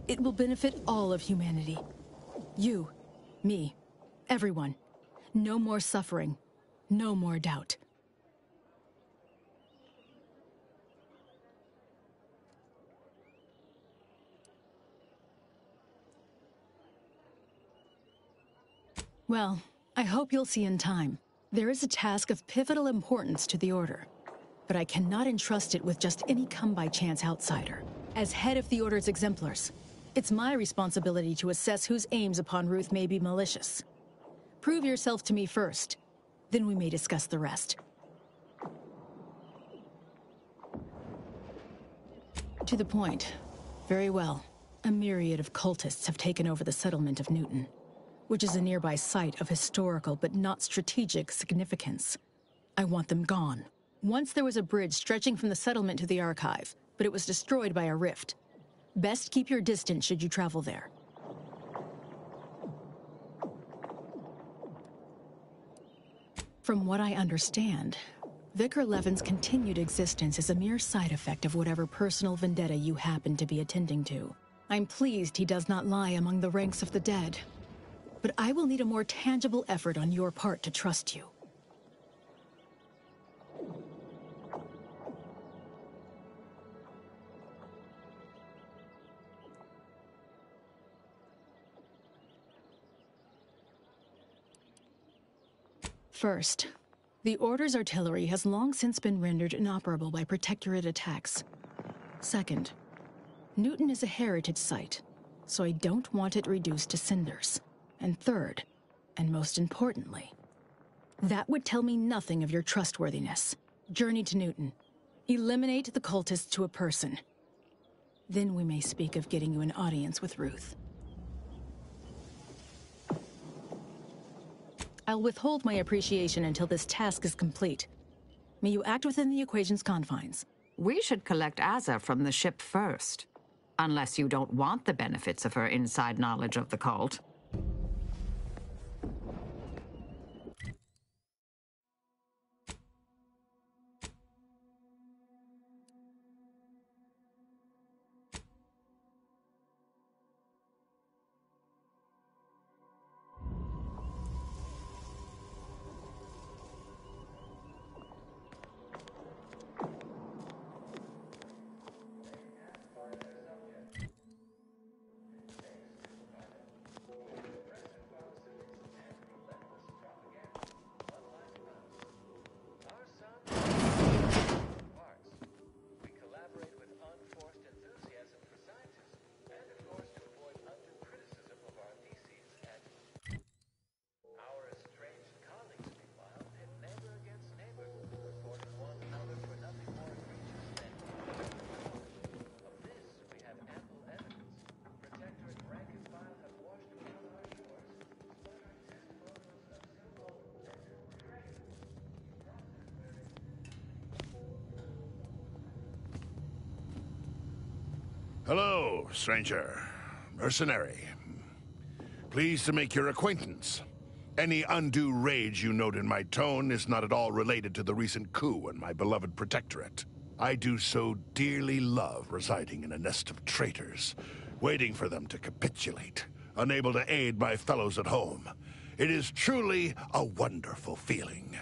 it will benefit all of humanity. You, me, everyone. No more suffering, no more doubt. Well, I hope you'll see in time. There is a task of pivotal importance to the Order, but I cannot entrust it with just any come-by-chance outsider. As head of the Order's exemplars, it's my responsibility to assess whose aims upon Ruth may be malicious. Prove yourself to me first, then we may discuss the rest. To the point. Very well. A myriad of cultists have taken over the settlement of Newton, which is a nearby site of historical but not strategic significance. I want them gone. Once there was a bridge stretching from the settlement to the archive, but it was destroyed by a rift. Best keep your distance should you travel there. From what I understand, Vicar Levin's continued existence is a mere side effect of whatever personal vendetta you happen to be attending to. I'm pleased he does not lie among the ranks of the dead, but I will need a more tangible effort on your part to trust you. First, the Order's artillery has long since been rendered inoperable by Protectorate attacks. Second, Newton is a heritage site, so I don't want it reduced to cinders. And third, and most importantly, that would tell me nothing of your trustworthiness. Journey to Newton. Eliminate the cultists to a person. Then we may speak of getting you an audience with Ruth. I'll withhold my appreciation until this task is complete. May you act within the equation's confines. We should collect Azza from the ship first. Unless you don't want the benefits of her inside knowledge of the cult. Hello, stranger. Mercenary. Pleased to make your acquaintance. Any undue rage you note in my tone is not at all related to the recent coup in my beloved Protectorate. I do so dearly love residing in a nest of traitors, waiting for them to capitulate, unable to aid my fellows at home. It is truly a wonderful feeling.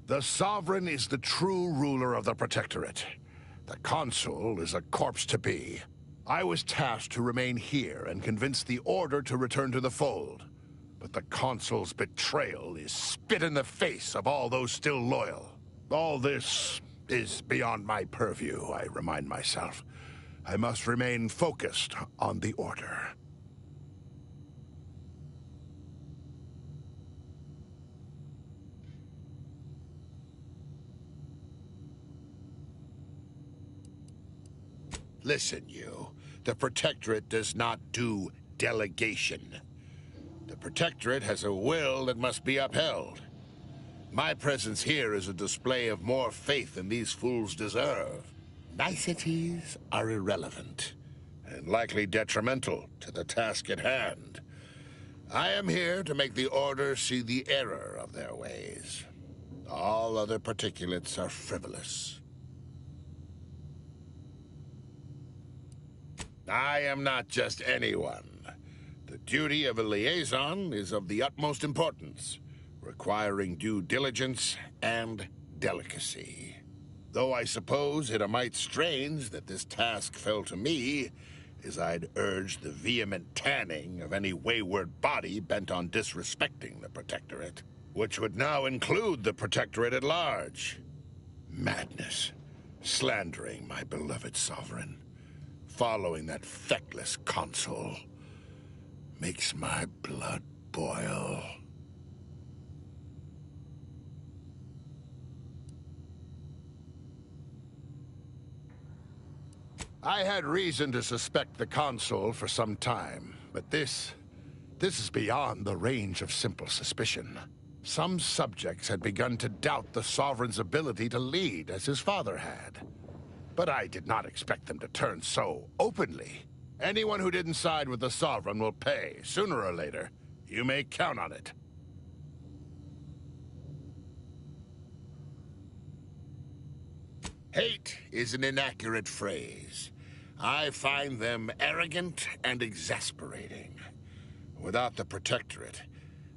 The Sovereign is the true ruler of the Protectorate. The Consul is a corpse to be. I was tasked to remain here and convince the Order to return to the fold. But the Consul's betrayal is spit in the face of all those still loyal. All this is beyond my purview, I remind myself. I must remain focused on the Order. Listen, you. The Protectorate does not do delegation. The Protectorate has a will that must be upheld. My presence here is a display of more faith than these fools deserve. Niceties are irrelevant, and likely detrimental to the task at hand. I am here to make the Order see the error of their ways. All other particulates are frivolous. I am not just anyone. The duty of a liaison is of the utmost importance. requiring due diligence and delicacy. Though I suppose it a mite strange that this task fell to me, as I'd urge the vehement tanning of any wayward body bent on disrespecting the Protectorate, which would now include the Protectorate at large. Madness, slandering my beloved sovereign, following that feckless consul, makes my blood boil. I had reason to suspect the consul for some time, but this is beyond the range of simple suspicion. Some subjects had begun to doubt the Sovereign's ability to lead as his father had. But I did not expect them to turn so openly. Anyone who didn't side with the Sovereign will pay, sooner or later. You may count on it. Hate is an inaccurate phrase. I find them arrogant and exasperating. Without the Protectorate,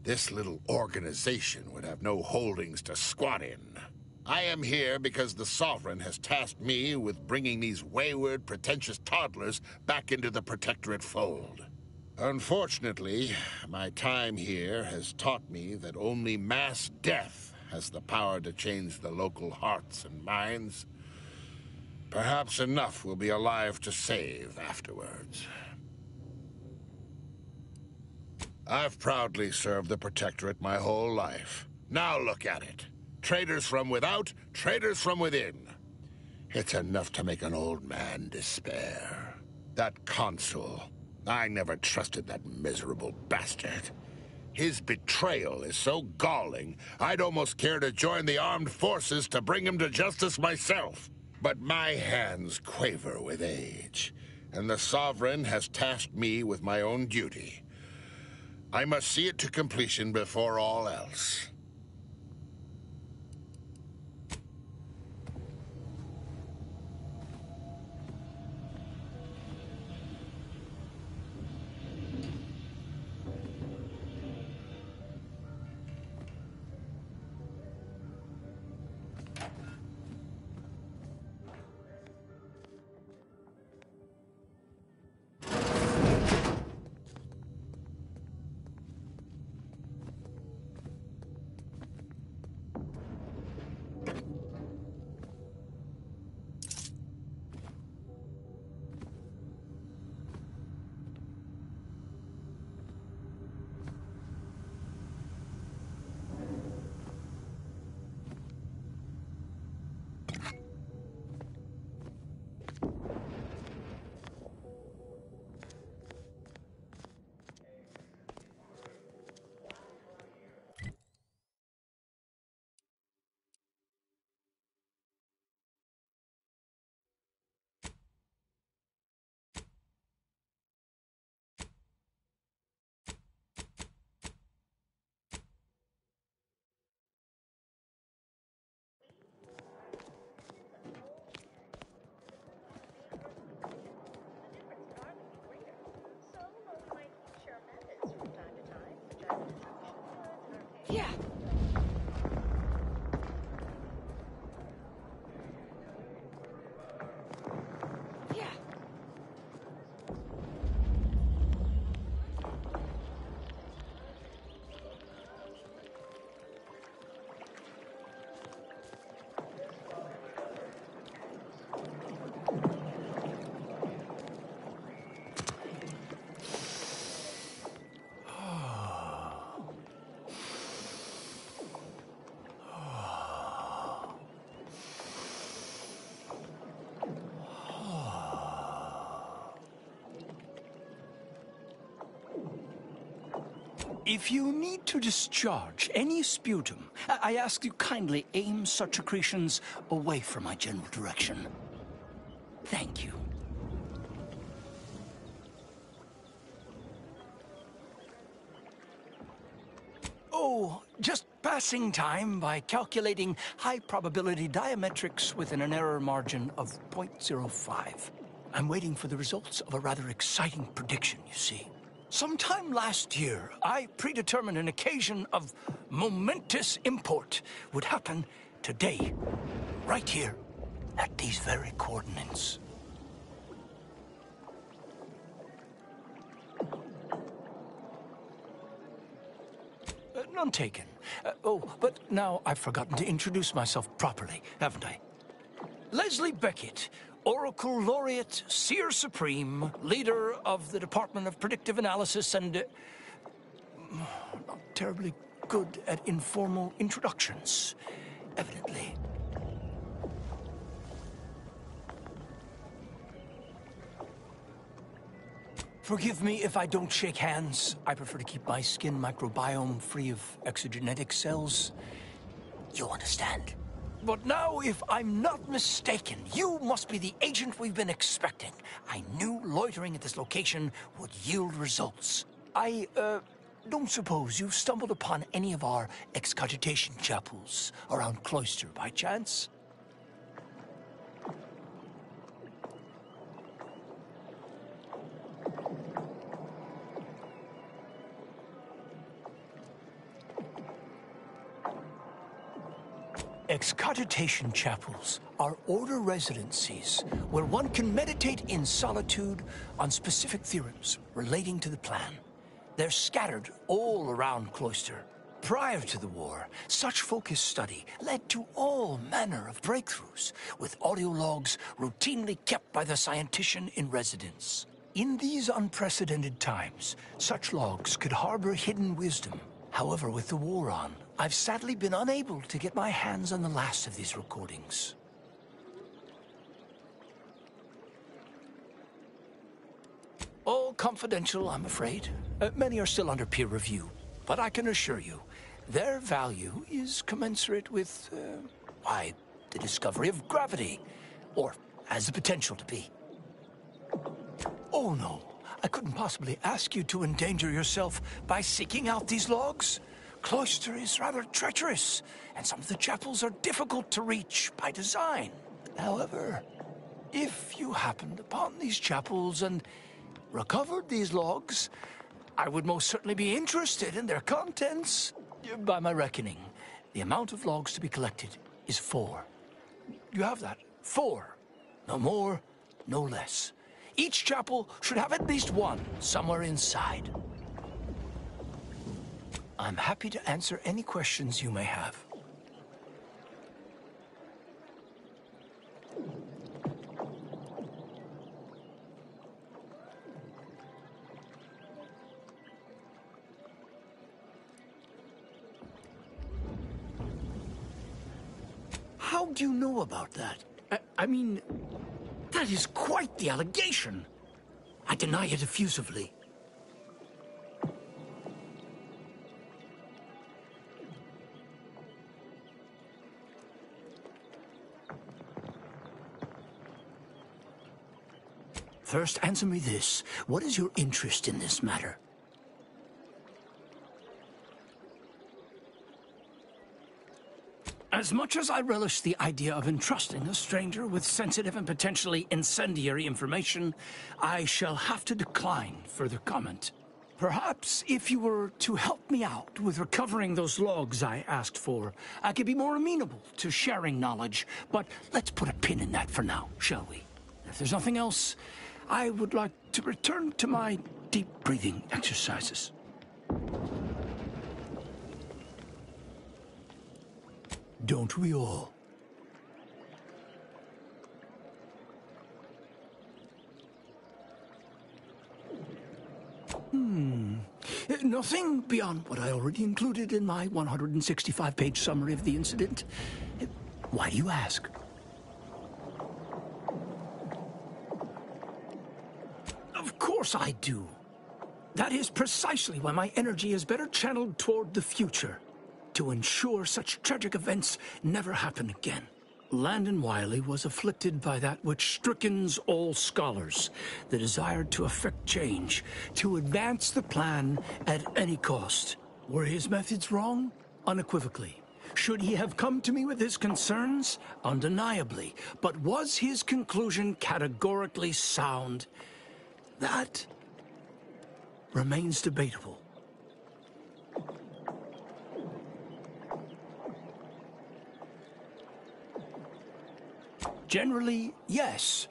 this little organization would have no holdings to squat in. I am here because the Sovereign has tasked me with bringing these wayward, pretentious toddlers back into the Protectorate fold. Unfortunately, my time here has taught me that only mass death has the power to change the local hearts and minds. Perhaps enough will be alive to save afterwards. I've proudly served the Protectorate my whole life. Now look at it. Traitors from without, traitors from within. It's enough to make an old man despair. That consul, I never trusted that miserable bastard. His betrayal is so galling, I'd almost care to join the armed forces to bring him to justice myself. But my hands quaver with age, and the Sovereign has tasked me with my own duty. I must see it to completion before all else. Yeah. Yeah. If you need to discharge any sputum, I ask you kindly aim such accretions away from my general direction. Thank you. Oh, just passing time by calculating high probability diametrics within an error margin of 0.05. I'm waiting for the results of a rather exciting prediction, you see. Sometime last year, I predetermined an occasion of momentous import would happen today, right here, at these very coordinates. None taken. But now I've forgotten to introduce myself properly, haven't I? Leslie Beckett, Oracle Laureate, Seer Supreme, leader of the Department of Predictive Analysis, and not terribly good at informal introductions, evidently. Forgive me if I don't shake hands. I prefer to keep my skin microbiome free of exogenetic cells. You understand? But now, if I'm not mistaken, you must be the agent we've been expecting. I knew loitering at this location would yield results. I don't suppose you've stumbled upon any of our excogitation chapels around Cloister by chance? Excogitation chapels are order residencies where one can meditate in solitude on specific theorems relating to the plan. They're scattered all around Cloister. Prior to the war, such focused study led to all manner of breakthroughs, with audio logs routinely kept by the scientician in residence. In these unprecedented times, such logs could harbor hidden wisdom. However, with the war on, I've sadly been unable to get my hands on the last of these recordings. All confidential, I'm afraid. Many are still under peer review, but I can assure you, their value is commensurate with, why, the discovery of gravity, or has the potential to be. Oh no, I couldn't possibly ask you to endanger yourself by seeking out these logs. Cloister is rather treacherous, and some of the chapels are difficult to reach by design. However, if you happened upon these chapels and recovered these logs, I would most certainly be interested in their contents. By my reckoning, the amount of logs to be collected is 4. You have that? 4. No more, no less. Each chapel should have at least one somewhere inside. I'm happy to answer any questions you may have. How do you know about that? I mean, that is quite the allegation. I deny it effusively. First, answer me this. What is your interest in this matter? As much as I relish the idea of entrusting a stranger with sensitive and potentially incendiary information, I shall have to decline further comment. Perhaps if you were to help me out with recovering those logs I asked for, I could be more amenable to sharing knowledge, but let's put a pin in that for now, shall we? If there's nothing else, I would like to return to my deep breathing exercises. Don't we all? Nothing beyond what I already included in my 165-page summary of the incident. Why do you ask? Of course I do. That is precisely why my energy is better channeled toward the future, to ensure such tragic events never happen again. Landon Wiley was afflicted by that which strickens all scholars, the desire to effect change, to advance the plan at any cost. Were his methods wrong? Unequivocally. Should he have come to me with his concerns? Undeniably. But was his conclusion categorically sound? That remains debatable. Generally, yes.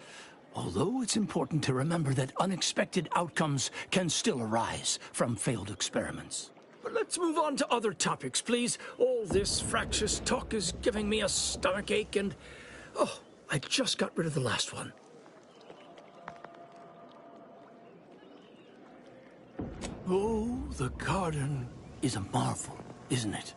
Although it's important to remember that unexpected outcomes can still arise from failed experiments. But let's move on to other topics, please. All this fractious talk is giving me a stomachache and... Oh, I just got rid of the last one. Oh, the garden is a marvel, isn't it?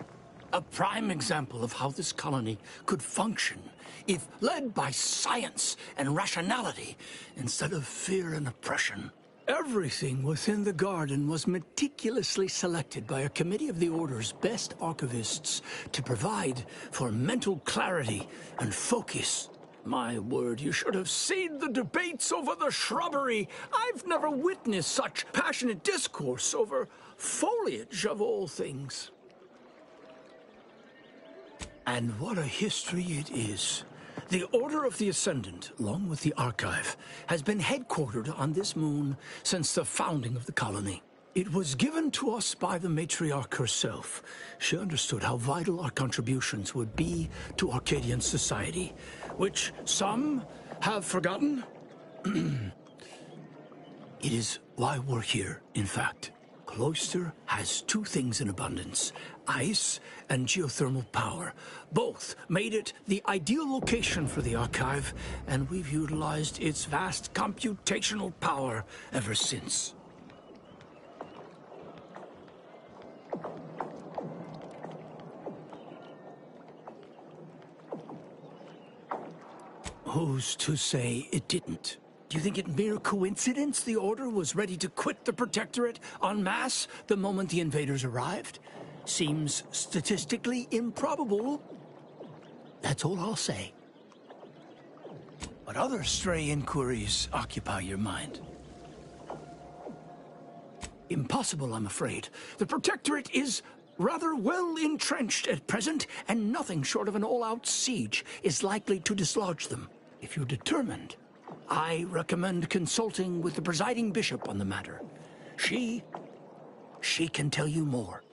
A prime example of how this colony could function if led by science and rationality instead of fear and oppression. Everything within the garden was meticulously selected by a committee of the Order's best archivists to provide for mental clarity and focus. My word, you should have seen the debates over the shrubbery. I've never witnessed such passionate discourse over foliage of all things. And what a history it is. The Order of the Ascendant, along with the Archive, has been headquartered on this moon since the founding of the colony. It was given to us by the matriarch herself. She understood how vital our contributions would be to Arcadian society, which some have forgotten. It is why we're here, in fact. Cloister has two things in abundance: ice and geothermal power. Both made it the ideal location for the archive, and we've utilized its vast computational power ever since. Who's to say it didn't? Do you think it mere coincidence the Order was ready to quit the Protectorate en masse the moment the invaders arrived? Seems statistically improbable. That's all I'll say. What other stray inquiries occupy your mind? Impossible, I'm afraid. The Protectorate is rather well entrenched at present, and nothing short of an all-out siege is likely to dislodge them. If you're determined, I recommend consulting with the presiding bishop on the matter. She can tell you more.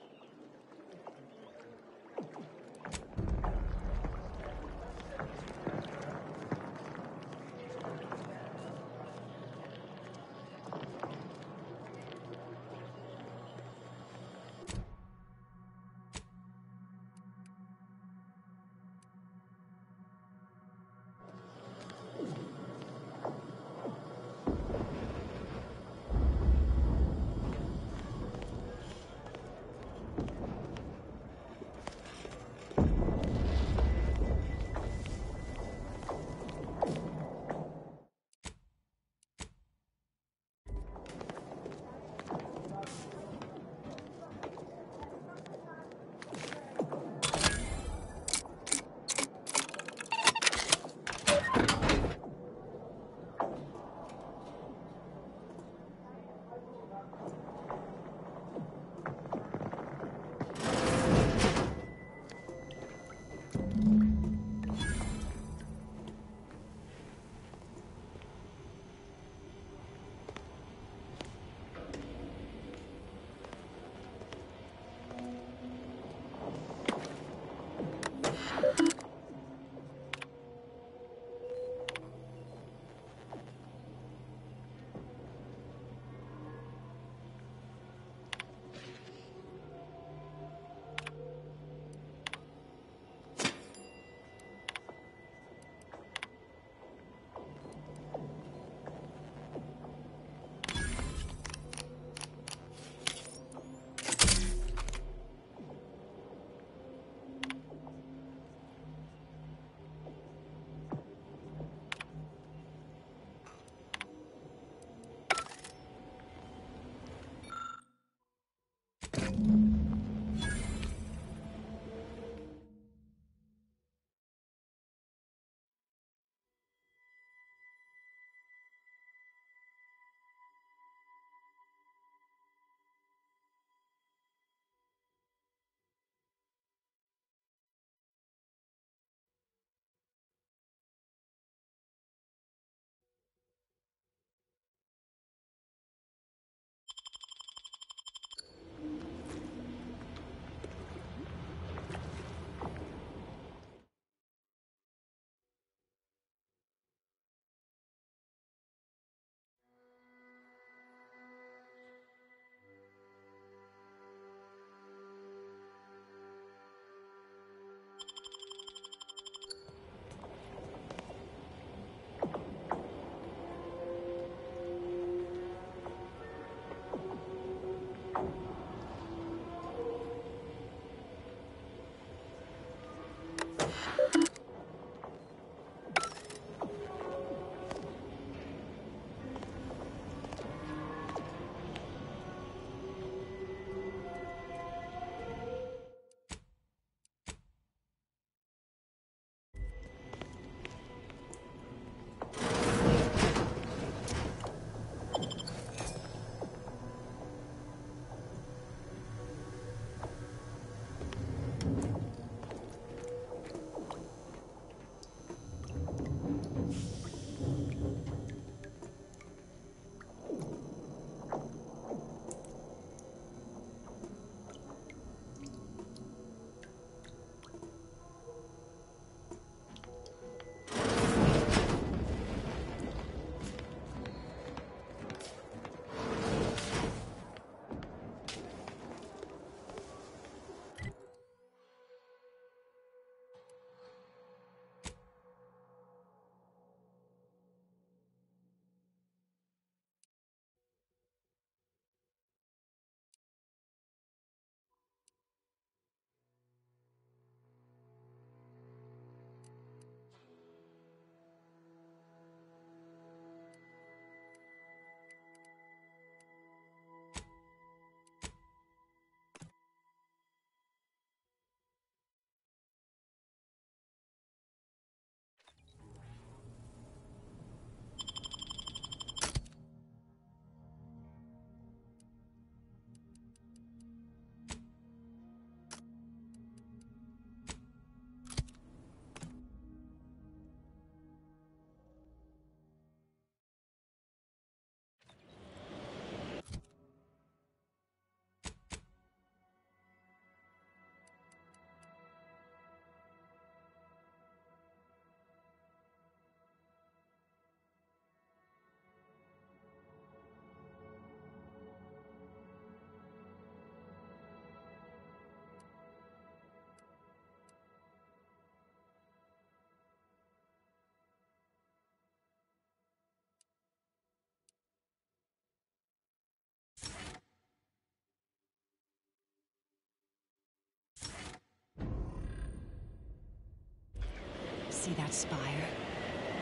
See that spire?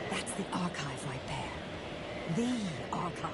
That's the archive right there. The archive.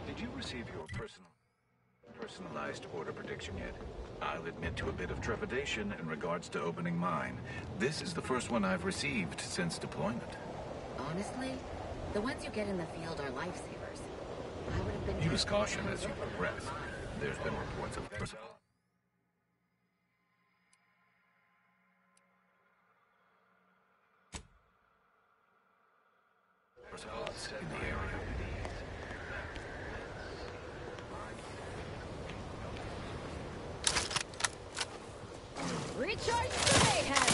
Did you receive your personalized order prediction yet? I'll admit to a bit of trepidation in regards to opening mine. This is the first one I've received since deployment. Honestly, the ones you get in the field are lifesavers. I would have been... Use caution as you progress. There's been reports of personal... in the area. Recharge the mayhem!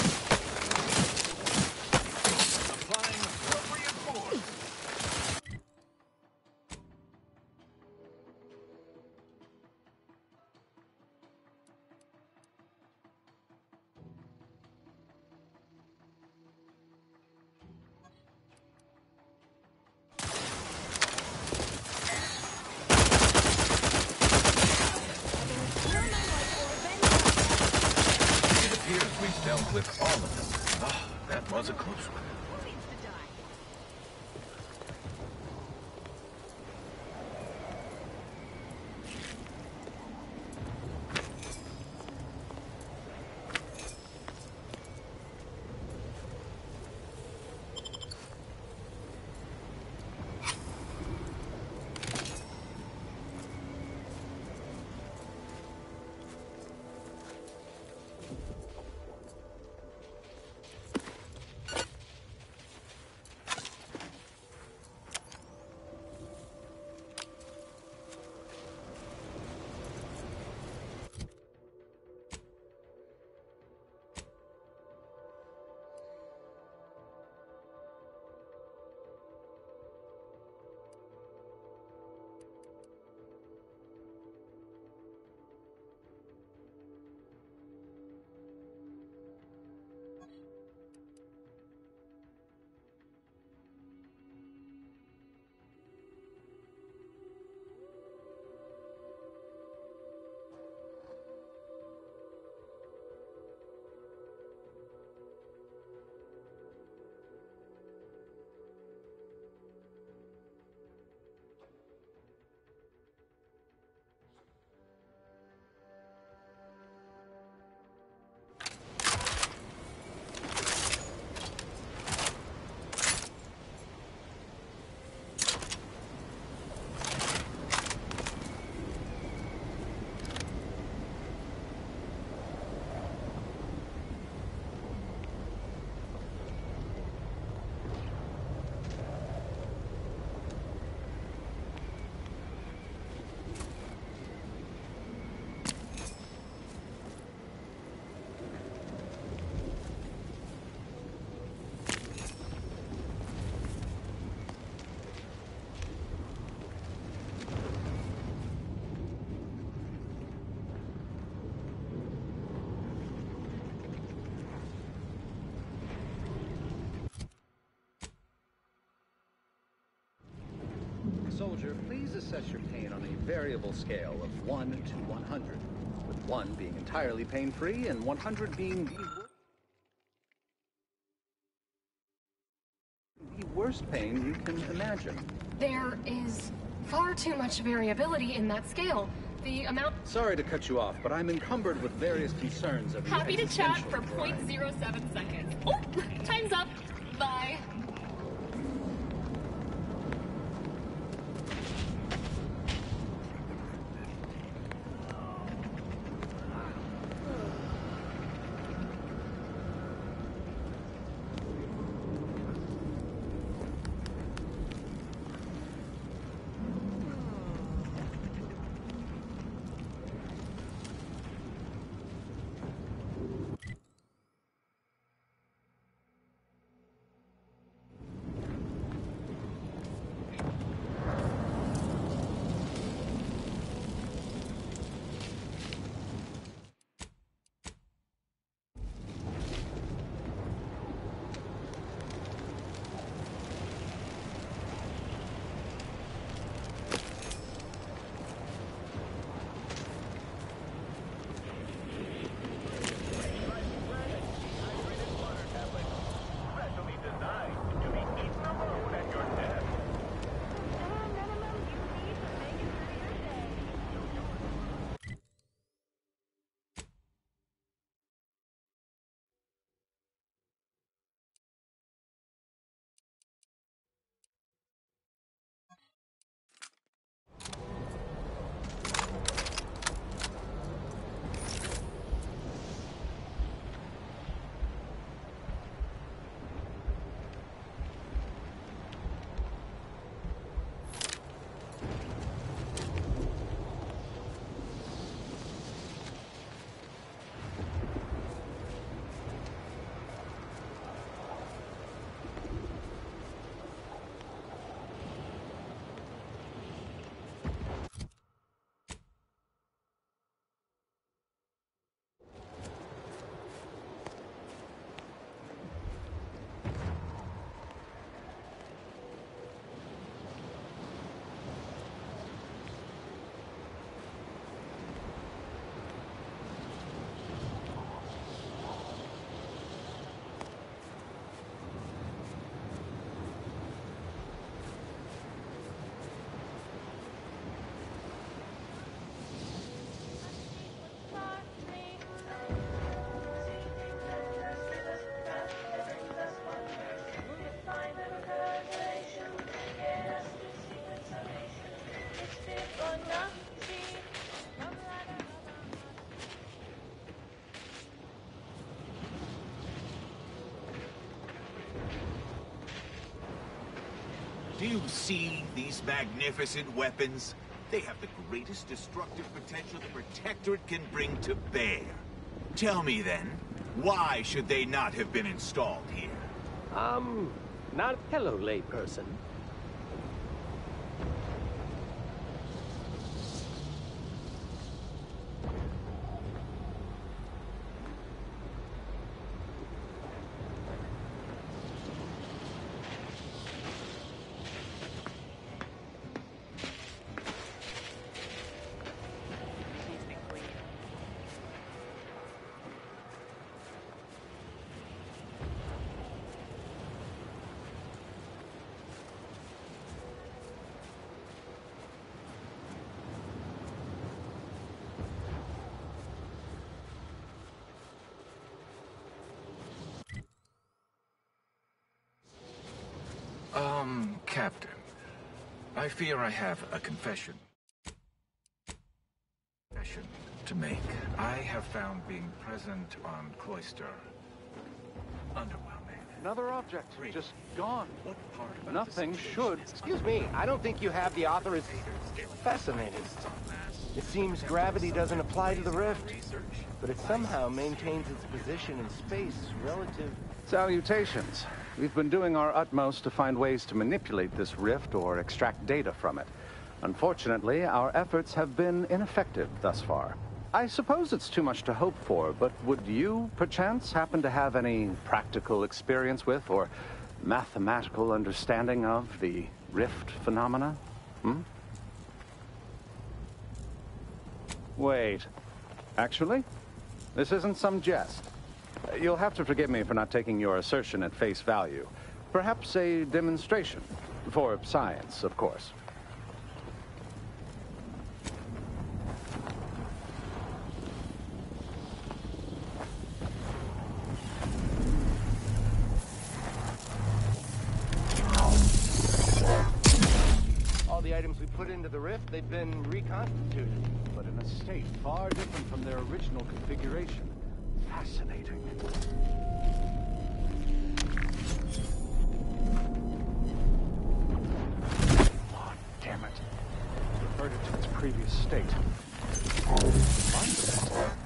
Applying appropriate force. We've dealt with all of them. Ah, that was a close one. soldier, please assess your pain on a variable scale of 1 to 100, with 1 being entirely pain-free and 100 being the worst pain you can imagine. There is far too much variability in that scale. The amount... Sorry to cut you off, but I'm encumbered with various concerns of the Happy to chat existential for variety. 0.07 seconds. Oh, time's up. Bye. Do you see these magnificent weapons? They have the greatest destructive potential the Protectorate can bring to bear. Tell me then, why should they not have been installed here? Not hello, layperson. Captain, I fear I have a confession to make. I have found being present on Cloister underwhelming. Another object, just gone. What part about Nothing should. Excuse me, I don't think you have the authorization. Fascinating. It seems gravity doesn't apply to the rift, but it somehow maintains its position in space relative... Salutations. We've been doing our utmost to find ways to manipulate this rift or extract data from it. Unfortunately, our efforts have been ineffective thus far. I suppose it's too much to hope for, but would you, perchance, happen to have any practical experience with or mathematical understanding of the rift phenomena? Hmm? Wait. Actually, this isn't some jest. You'll have to forgive me for not taking your assertion at face value. Perhaps a demonstration. For science, of course. All the items we put into the rift, they've been reconstituted. But in a state far different from their original configuration. Fascinating. Oh, damn it. Reverted to its previous state.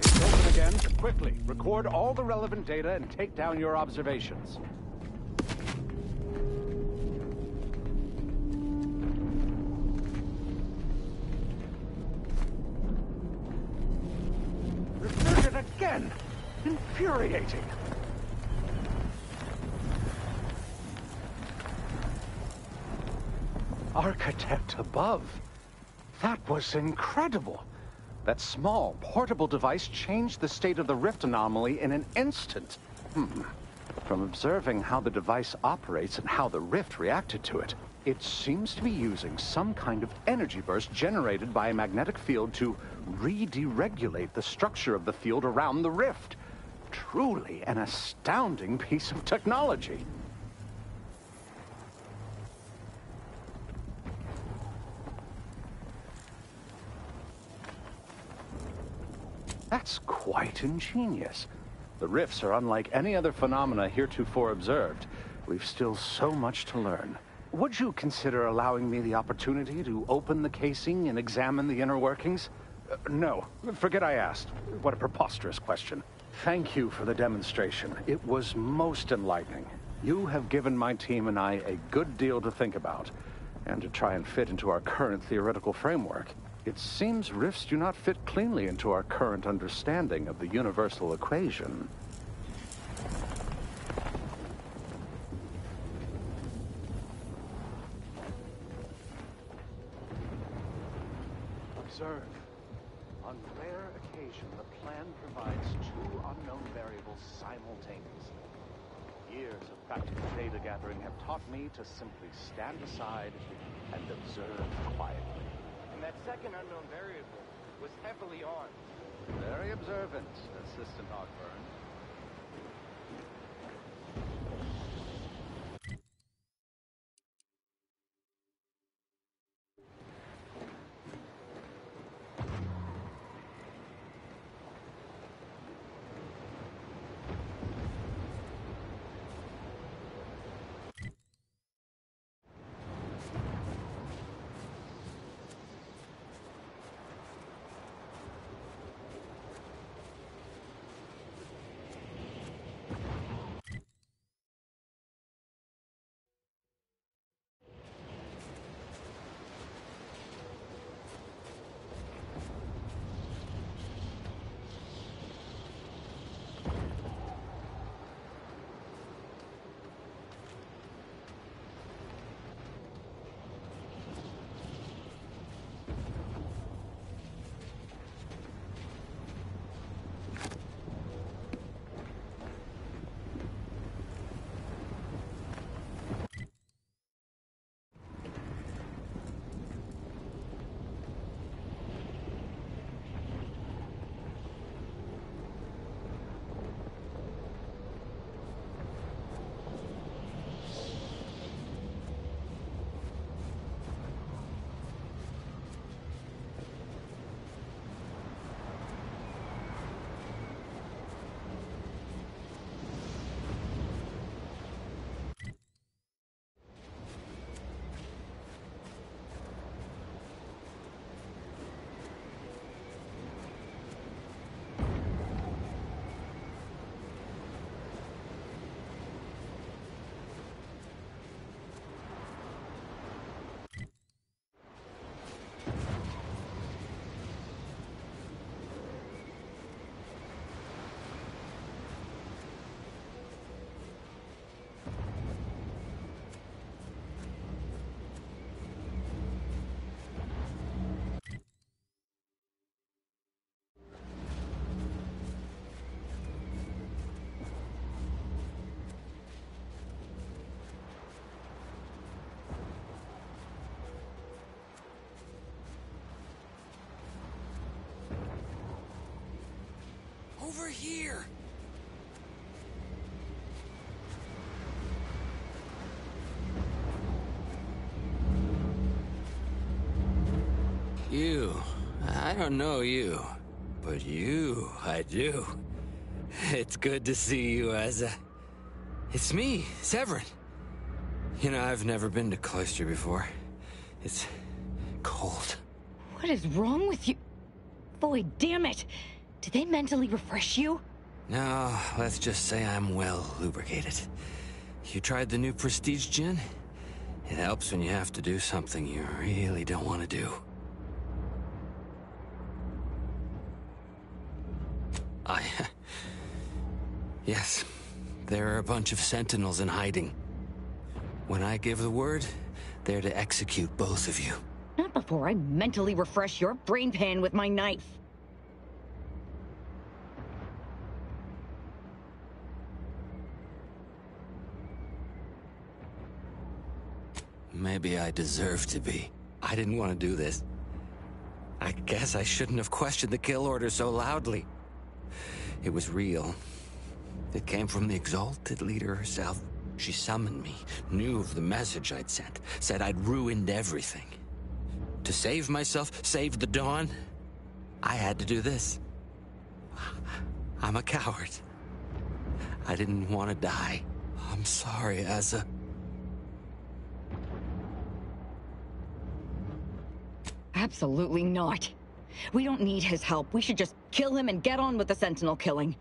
It's open again. Quickly, record all the relevant data and take down your observations. Reverted again! Infuriating! Architect above. That was incredible. That small, portable device changed the state of the rift anomaly in an instant. From observing how the device operates and how the rift reacted to it, it seems to be using some kind of energy burst generated by a magnetic field to re-deregulate the structure of the field around the rift. Truly an astounding piece of technology. That's quite ingenious. The rifts are unlike any other phenomena heretofore observed. We've still so much to learn. Would you consider allowing me the opportunity to open the casing and examine the inner workings? No, forget I asked. What a preposterous question. Thank you for the demonstration. It was most enlightening. You have given my team and I a good deal to think about, and to try and fit into our current theoretical framework. It seems rifts do not fit cleanly into our current understanding of the universal equation. Observe. On rare occasion, the plan provides two unknown variables simultaneously. Years of practical data gathering have taught me to simply stand aside and observe quietly. And that second unknown variable was heavily on. Very observant, Assistant Ogburn. over here! You. I don't know you. But you, I do. It's good to see you, Asa. It's me, Severin. You know, I've never been to Cloister before. It's cold. What is wrong with you? Boy, damn it! Did they mentally refresh you? No, let's just say I'm well lubricated. You tried the new Prestige gin? It helps when you have to do something you really don't want to do. Yes, there are a bunch of sentinels in hiding. When I give the word, they're to execute both of you. Not before I mentally refresh your brain pan with my knife. Maybe I deserve to be. I didn't want to do this. I guess I shouldn't have questioned the kill order so loudly. It was real. It came from the Exalted Leader herself. She summoned me, knew of the message I'd sent, said I'd ruined everything. To save myself, save the Dawn, I had to do this. I'm a coward. I didn't want to die. I'm sorry, Asa. Absolutely not. We don't need his help. We should just kill him and get on with the Sentinel killing.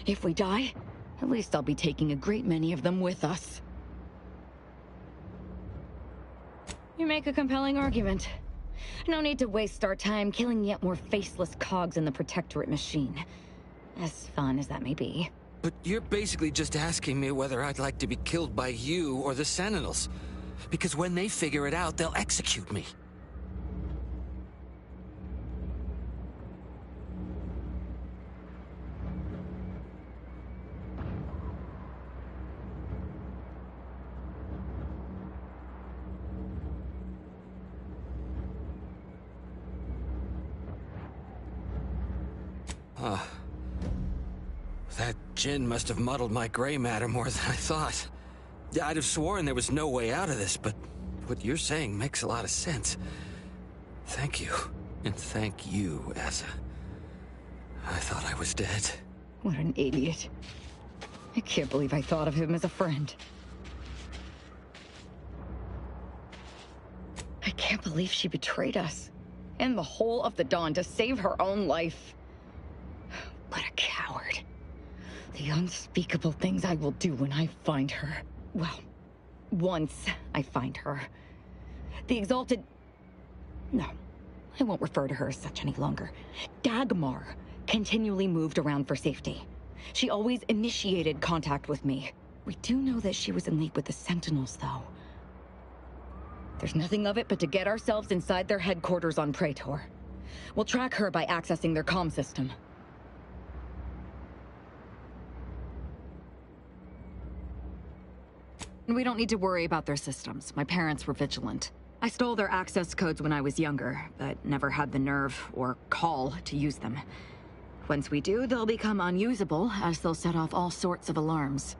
If we die, at least I'll be taking a great many of them with us. You make a compelling argument. No need to waste our time killing yet more faceless cogs in the Protectorate machine. As fun as that may be. But you're basically just asking me whether I'd like to be killed by you or the Sentinels. Because when they figure it out, they'll execute me. That gin must have muddled my gray matter more than I thought. I'd have sworn there was no way out of this, but what you're saying makes a lot of sense. Thank you. And thank you, Asa. I thought I was dead. What an idiot. I can't believe I thought of him as a friend. I can't believe she betrayed us. And the whole of the Dawn to save her own life. What a coward. The unspeakable things I will do when I find her. Well, once I find her. The Exalted... No, I won't refer to her as such any longer. Dagmar continually moved around for safety. She always initiated contact with me. We do know that she was in league with the Sentinels, though. There's nothing of it but to get ourselves inside their headquarters on Praetor. We'll track her by accessing their comm system. We don't need to worry about their systems. My parents were vigilant. I stole their access codes when I was younger, but never had the nerve or call to use them. Once we do, they'll become unusable, as they'll set off all sorts of alarms.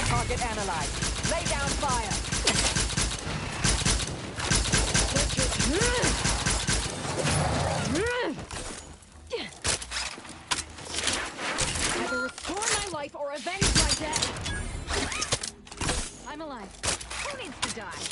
Target analyzed. Lay down fire. Either restore my life or avenge my death. I'm alive. Who needs to die?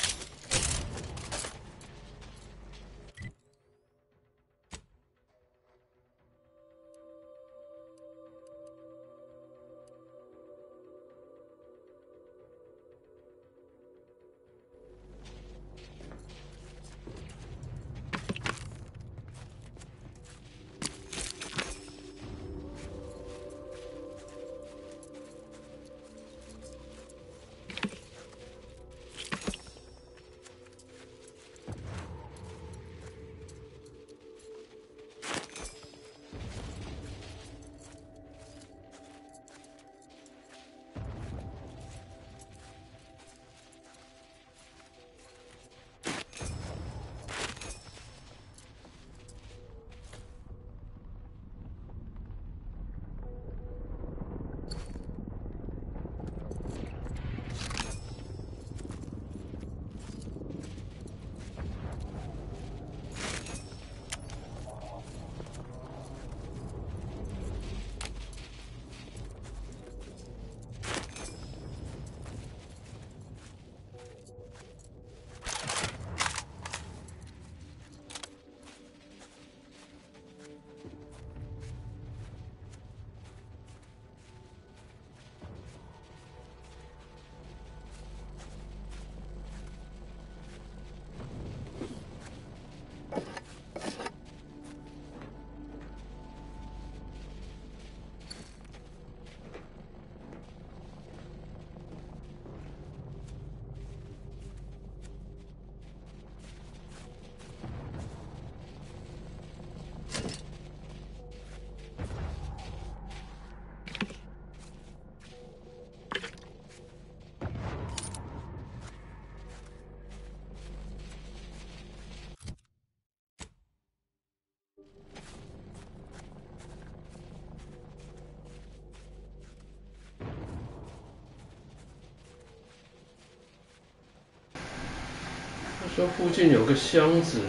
说附近有个箱子，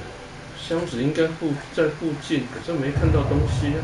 箱子应该在附近，可是没看到东西啊。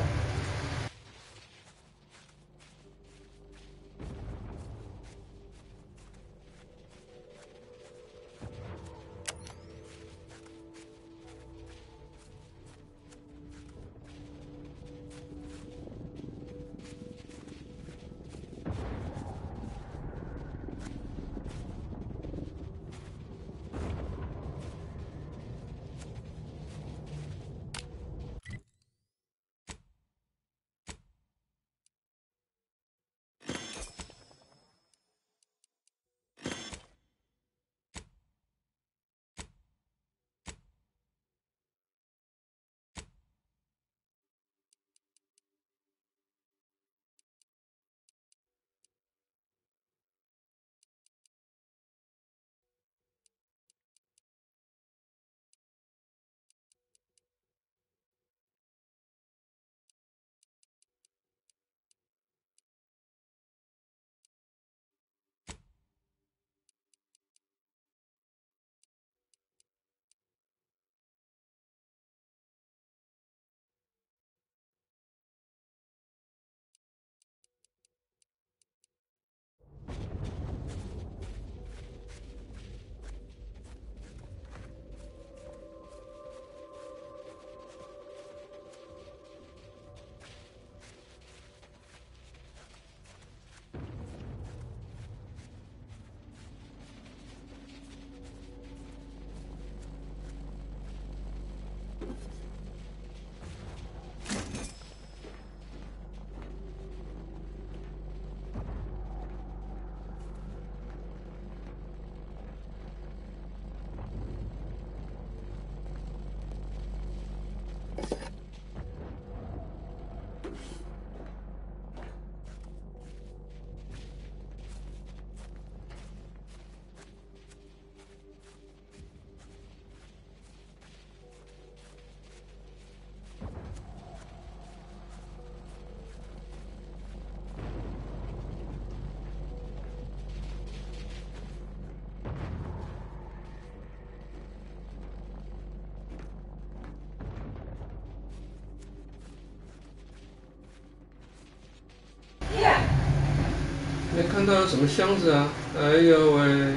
没看到有什么箱子啊？哎呦喂！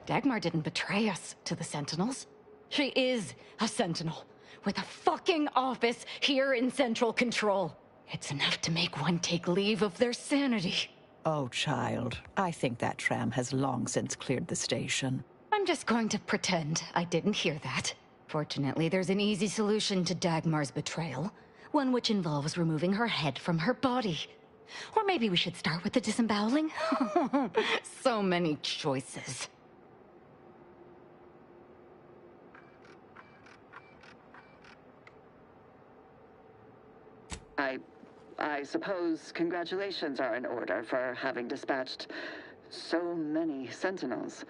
Dagmar didn't betray us to the Sentinels. She is a Sentinel, with a fucking office here in Central Control. It's enough to make one take leave of their sanity. Oh, child, I think that tram has long since cleared the station. I'm just going to pretend I didn't hear that. Fortunately, there's an easy solution to Dagmar's betrayal. One which involves removing her head from her body. Or maybe we should start with the disemboweling? So many choices. I suppose congratulations are in order for having dispatched so many Sentinels.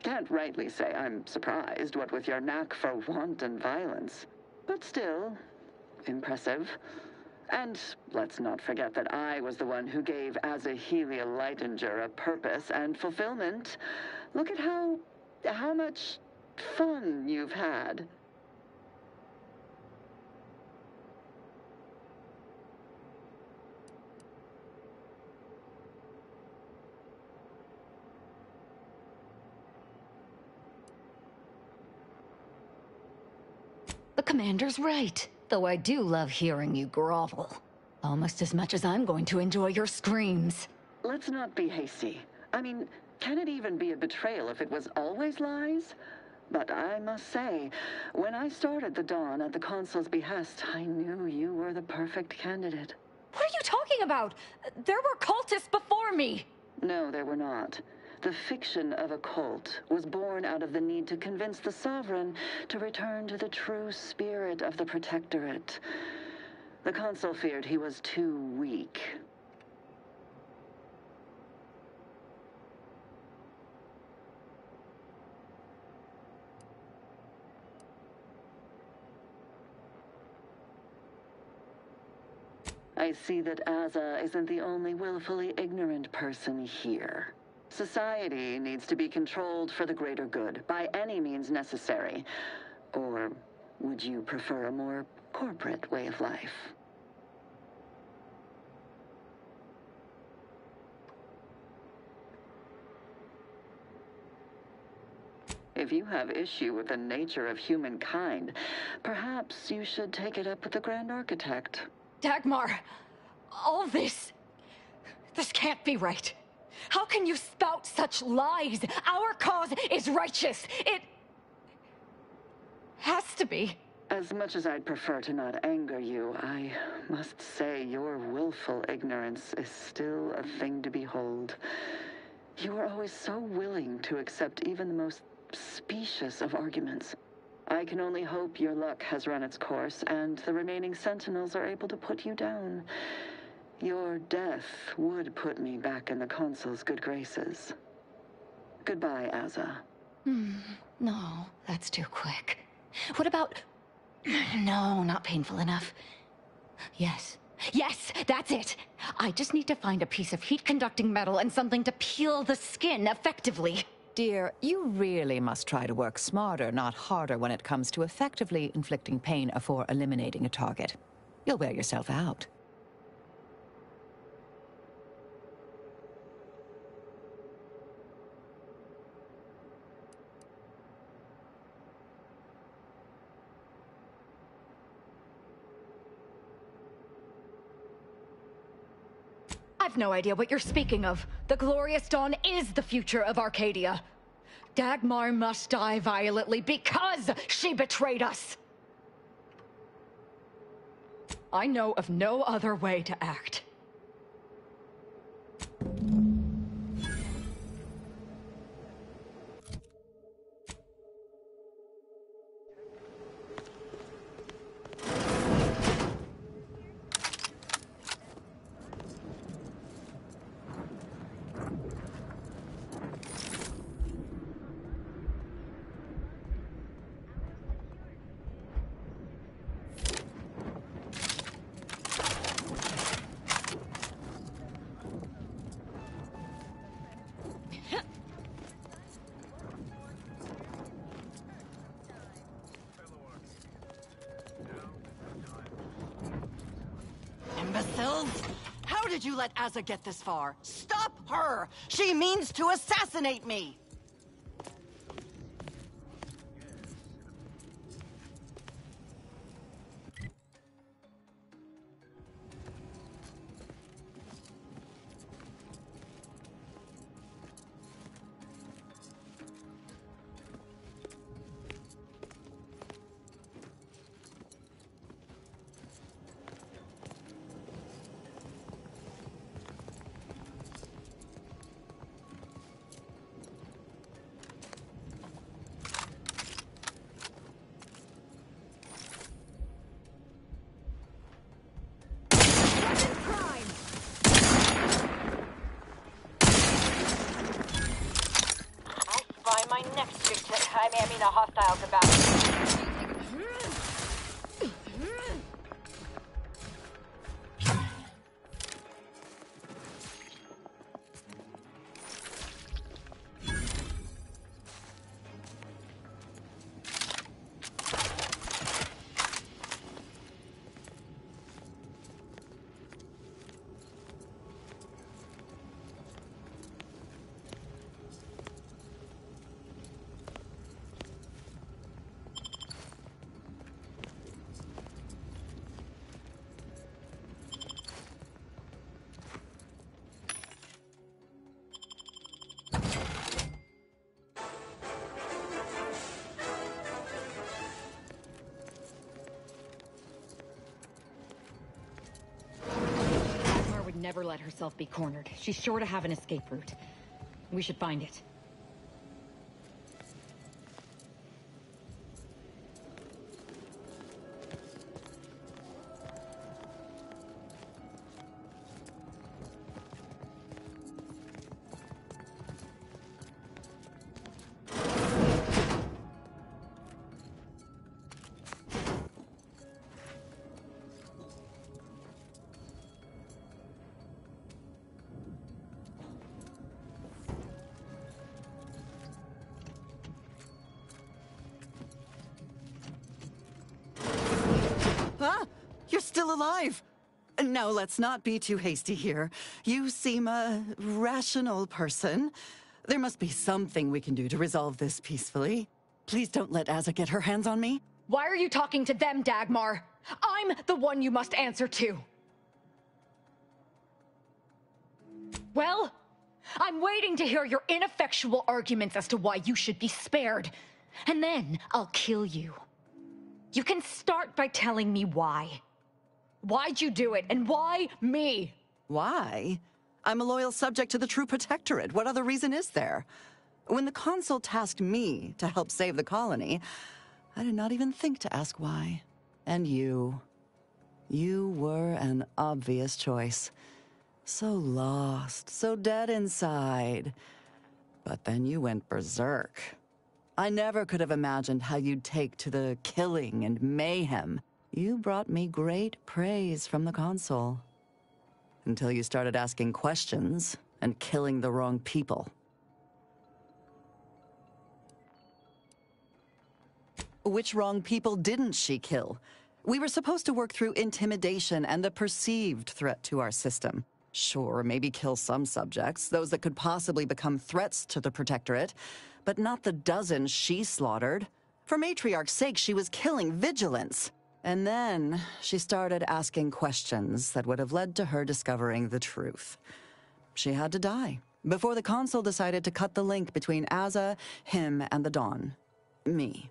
Can't rightly say I'm surprised, what with your knack for wanton violence. But still, impressive. And let's not forget that I was the one who gave Azahelia Leitinger a purpose and fulfillment. Look at how much fun you've had. The commander's right, though I do love hearing you grovel. Almost as much as I'm going to enjoy your screams. Let's not be hasty. I mean, can it even be a betrayal if it was always lies? But I must say, when I started the Dawn at the Consul's behest, I knew you were the perfect candidate. What are you talking about? There were cultists before me! No, there were not. The fiction of a cult was born out of the need to convince the Sovereign to return to the true spirit of the Protectorate. The Consul feared he was too weak. I see that Aza isn't the only willfully ignorant person here. Society needs to be controlled for the greater good, by any means necessary. Or would you prefer a more corporate way of life? If you have issue with the nature of humankind, perhaps you should take it up with the Grand Architect. Dagmar, all this can't be right. How can you spout such lies? Our cause is righteous. It has to be. As much as I'd prefer to not anger you, I must say your willful ignorance is still a thing to behold. You are always so willing to accept even the most specious of arguments. I can only hope your luck has run its course, and the remaining Sentinels are able to put you down. Your death would put me back in the Consul's good graces. Goodbye, Aza. No, that's too quick. What about... No, not painful enough. Yes, that's it. I just need to find a piece of heat-conducting metal and something to peel the skin effectively. Dear, you really must try to work smarter, not harder, when it comes to effectively inflicting pain before eliminating a target. You'll wear yourself out. I've no idea what you're speaking of. The Glorious Dawn is the future of Arcadia. Dagmar must die violently because she betrayed us. I know of no other way to act. Imbeciles! How did you let Aza get this far? Stop her! She means to assassinate me! seen a hostile combatant. Never let herself be cornered. She's sure to have an escape route. We should find it. You're still alive! No, let's not be too hasty here. You seem a rational person. There must be something we can do to resolve this peacefully. Please don't let Asa get her hands on me. Why are you talking to them, Dagmar? I'm the one you must answer to. Well, I'm waiting to hear your ineffectual arguments as to why you should be spared. And then I'll kill you. You can start by telling me why. Why'd you do it, and why me? Why? I'm a loyal subject to the True Protectorate. What other reason is there? When the Consul tasked me to help save the colony, I did not even think to ask why. And you were an obvious choice. So lost, so dead inside. But then you went berserk. I never could have imagined how you'd take to the killing and mayhem. You brought me great praise from the Consul. Until you started asking questions and killing the wrong people. Which wrong people didn't she kill? We were supposed to work through intimidation and the perceived threat to our system. Sure, maybe kill some subjects, those that could possibly become threats to the Protectorate, but not the dozens she slaughtered. For Matriarch's sake, she was killing vigilance. And then she started asking questions that would have led to her discovering the truth. She had to die before the Consul decided to cut the link between Asa, him, and the Dawn. Me.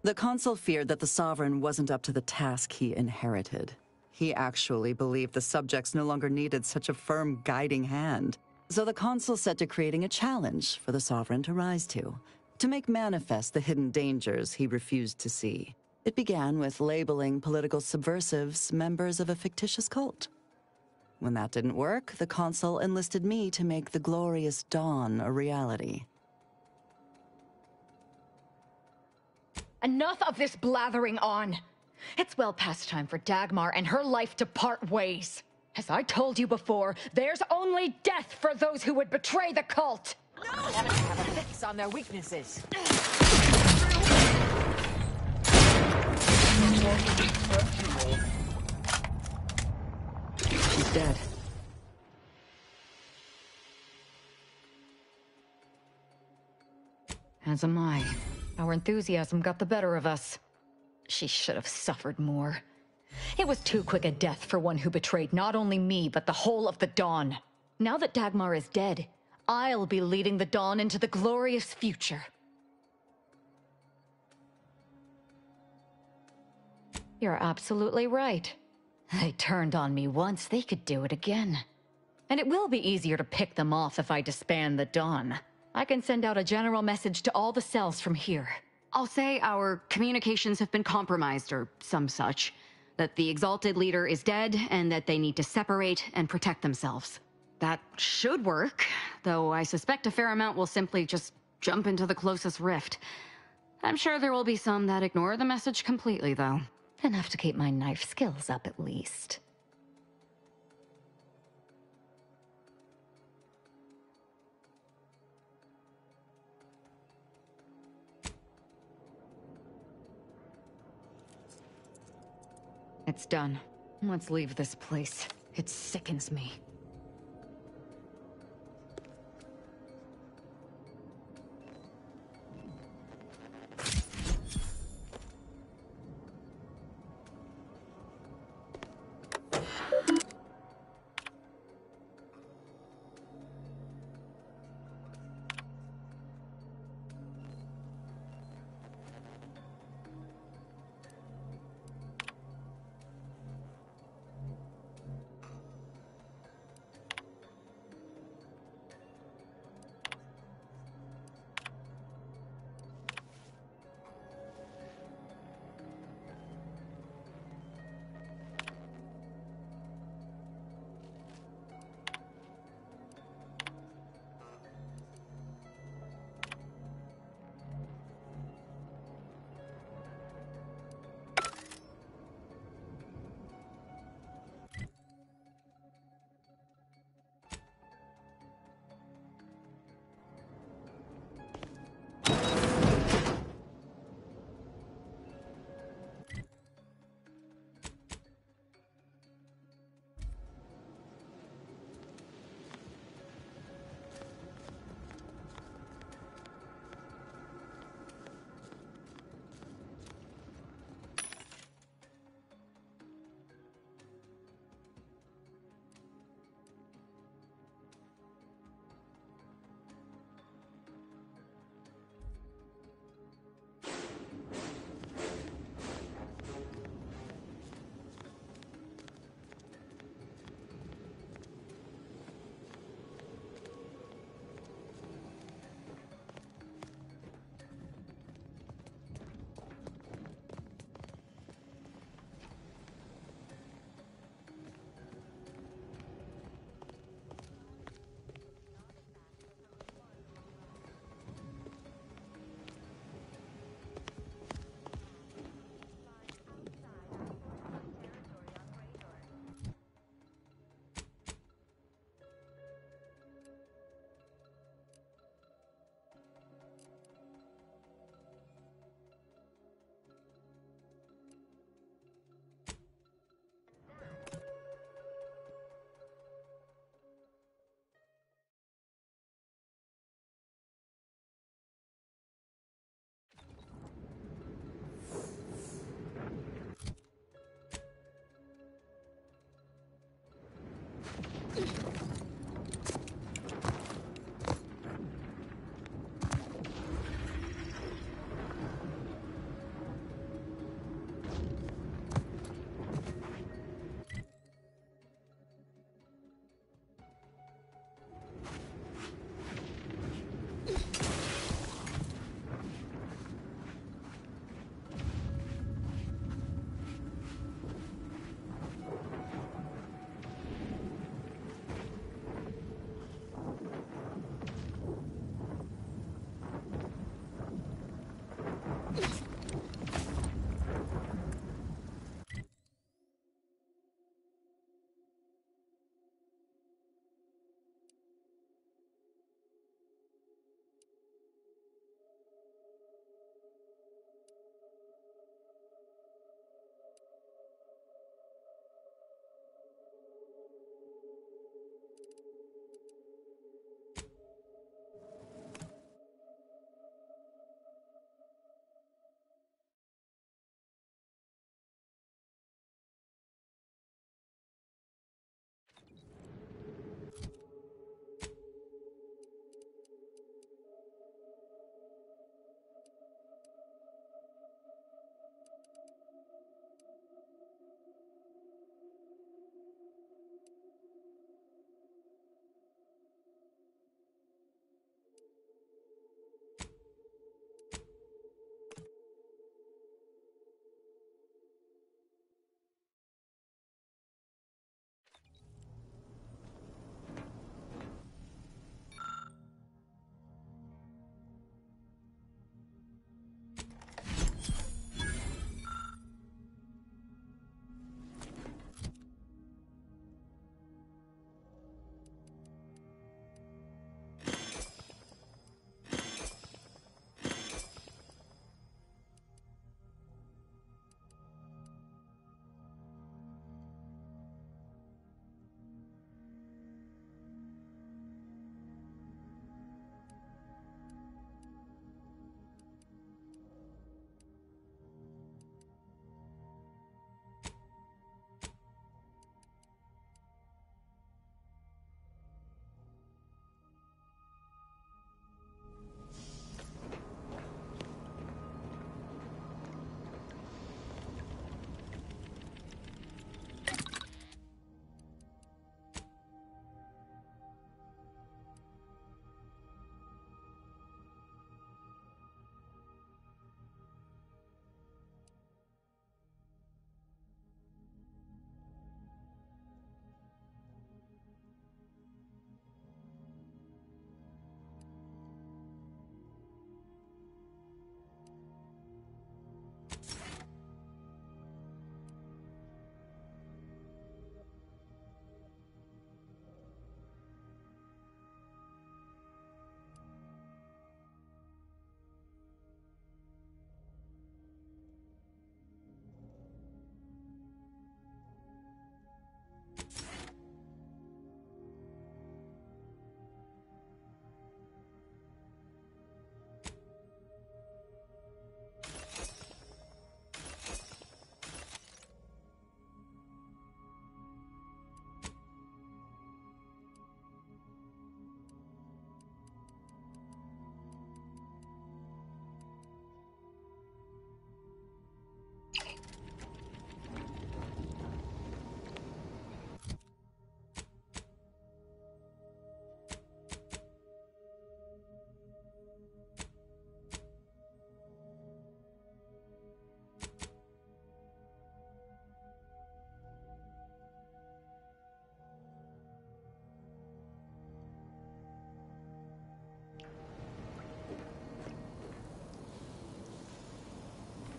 The Consul feared that the Sovereign wasn't up to the task he inherited. He actually believed the subjects no longer needed such a firm guiding hand. So the Consul set to creating a challenge for the Sovereign to rise to make manifest the hidden dangers he refused to see. It began with labeling political subversives members of a fictitious cult. When that didn't work, the Consul enlisted me to make the glorious dawn a reality. Enough of this blathering on. It's well past time for Dagmar and her life to part ways. As I told you before, there's only death for those who would betray the cult! No! Have a fix on their weaknesses. She's dead. As am I. Our enthusiasm got the better of us. She should have suffered more. It was too quick a death for one who betrayed not only me, but the whole of the Dawn. Now that Dagmar is dead, I'll be leading the Dawn into the glorious future. You're absolutely right. They turned on me once, they could do it again. And it will be easier to pick them off if I disband the Dawn. I can send out a general message to all the cells from here. I'll say our communications have been compromised or some such. That the Exalted Leader is dead and that they need to separate and protect themselves. that should work, though I suspect a fair amount will simply just jump into the closest rift. I'm sure there will be some that ignore the message completely, though. Enough to keep my knife skills up, at least. It's done. Let's leave this place. It sickens me.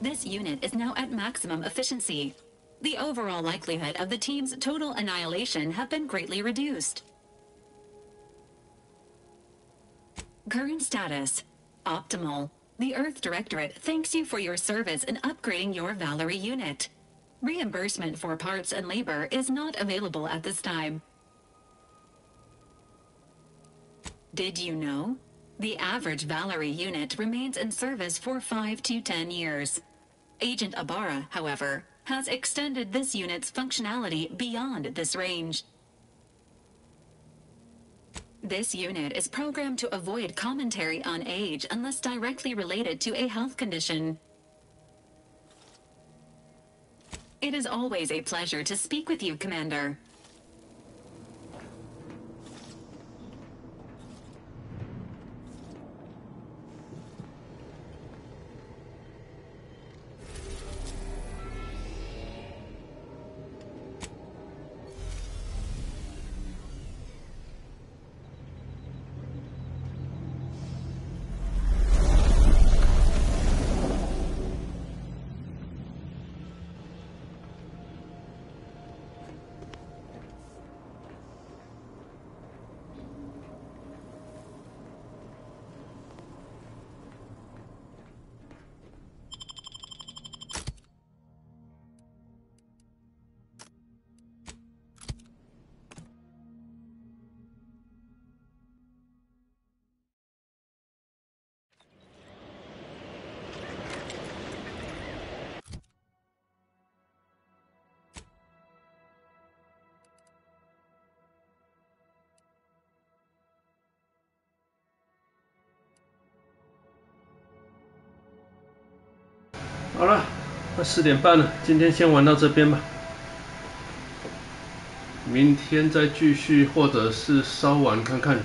This unit is now at maximum efficiency. The overall likelihood of the team's total annihilation have been greatly reduced. Current status: optimal. The Earth Directorate thanks you for your service in upgrading your Valerie unit. Reimbursement for parts and labor is not available at this time. Did you know? The average Valerie unit remains in service for 5 to 10 years. Agent Ibarra, however, has extended this unit's functionality beyond this range. This unit is programmed to avoid commentary on age unless directly related to a health condition. It is always a pleasure to speak with you, Commander.好了，快4点半了，今天先玩到这边吧。明天再继续，或者是稍晚看看。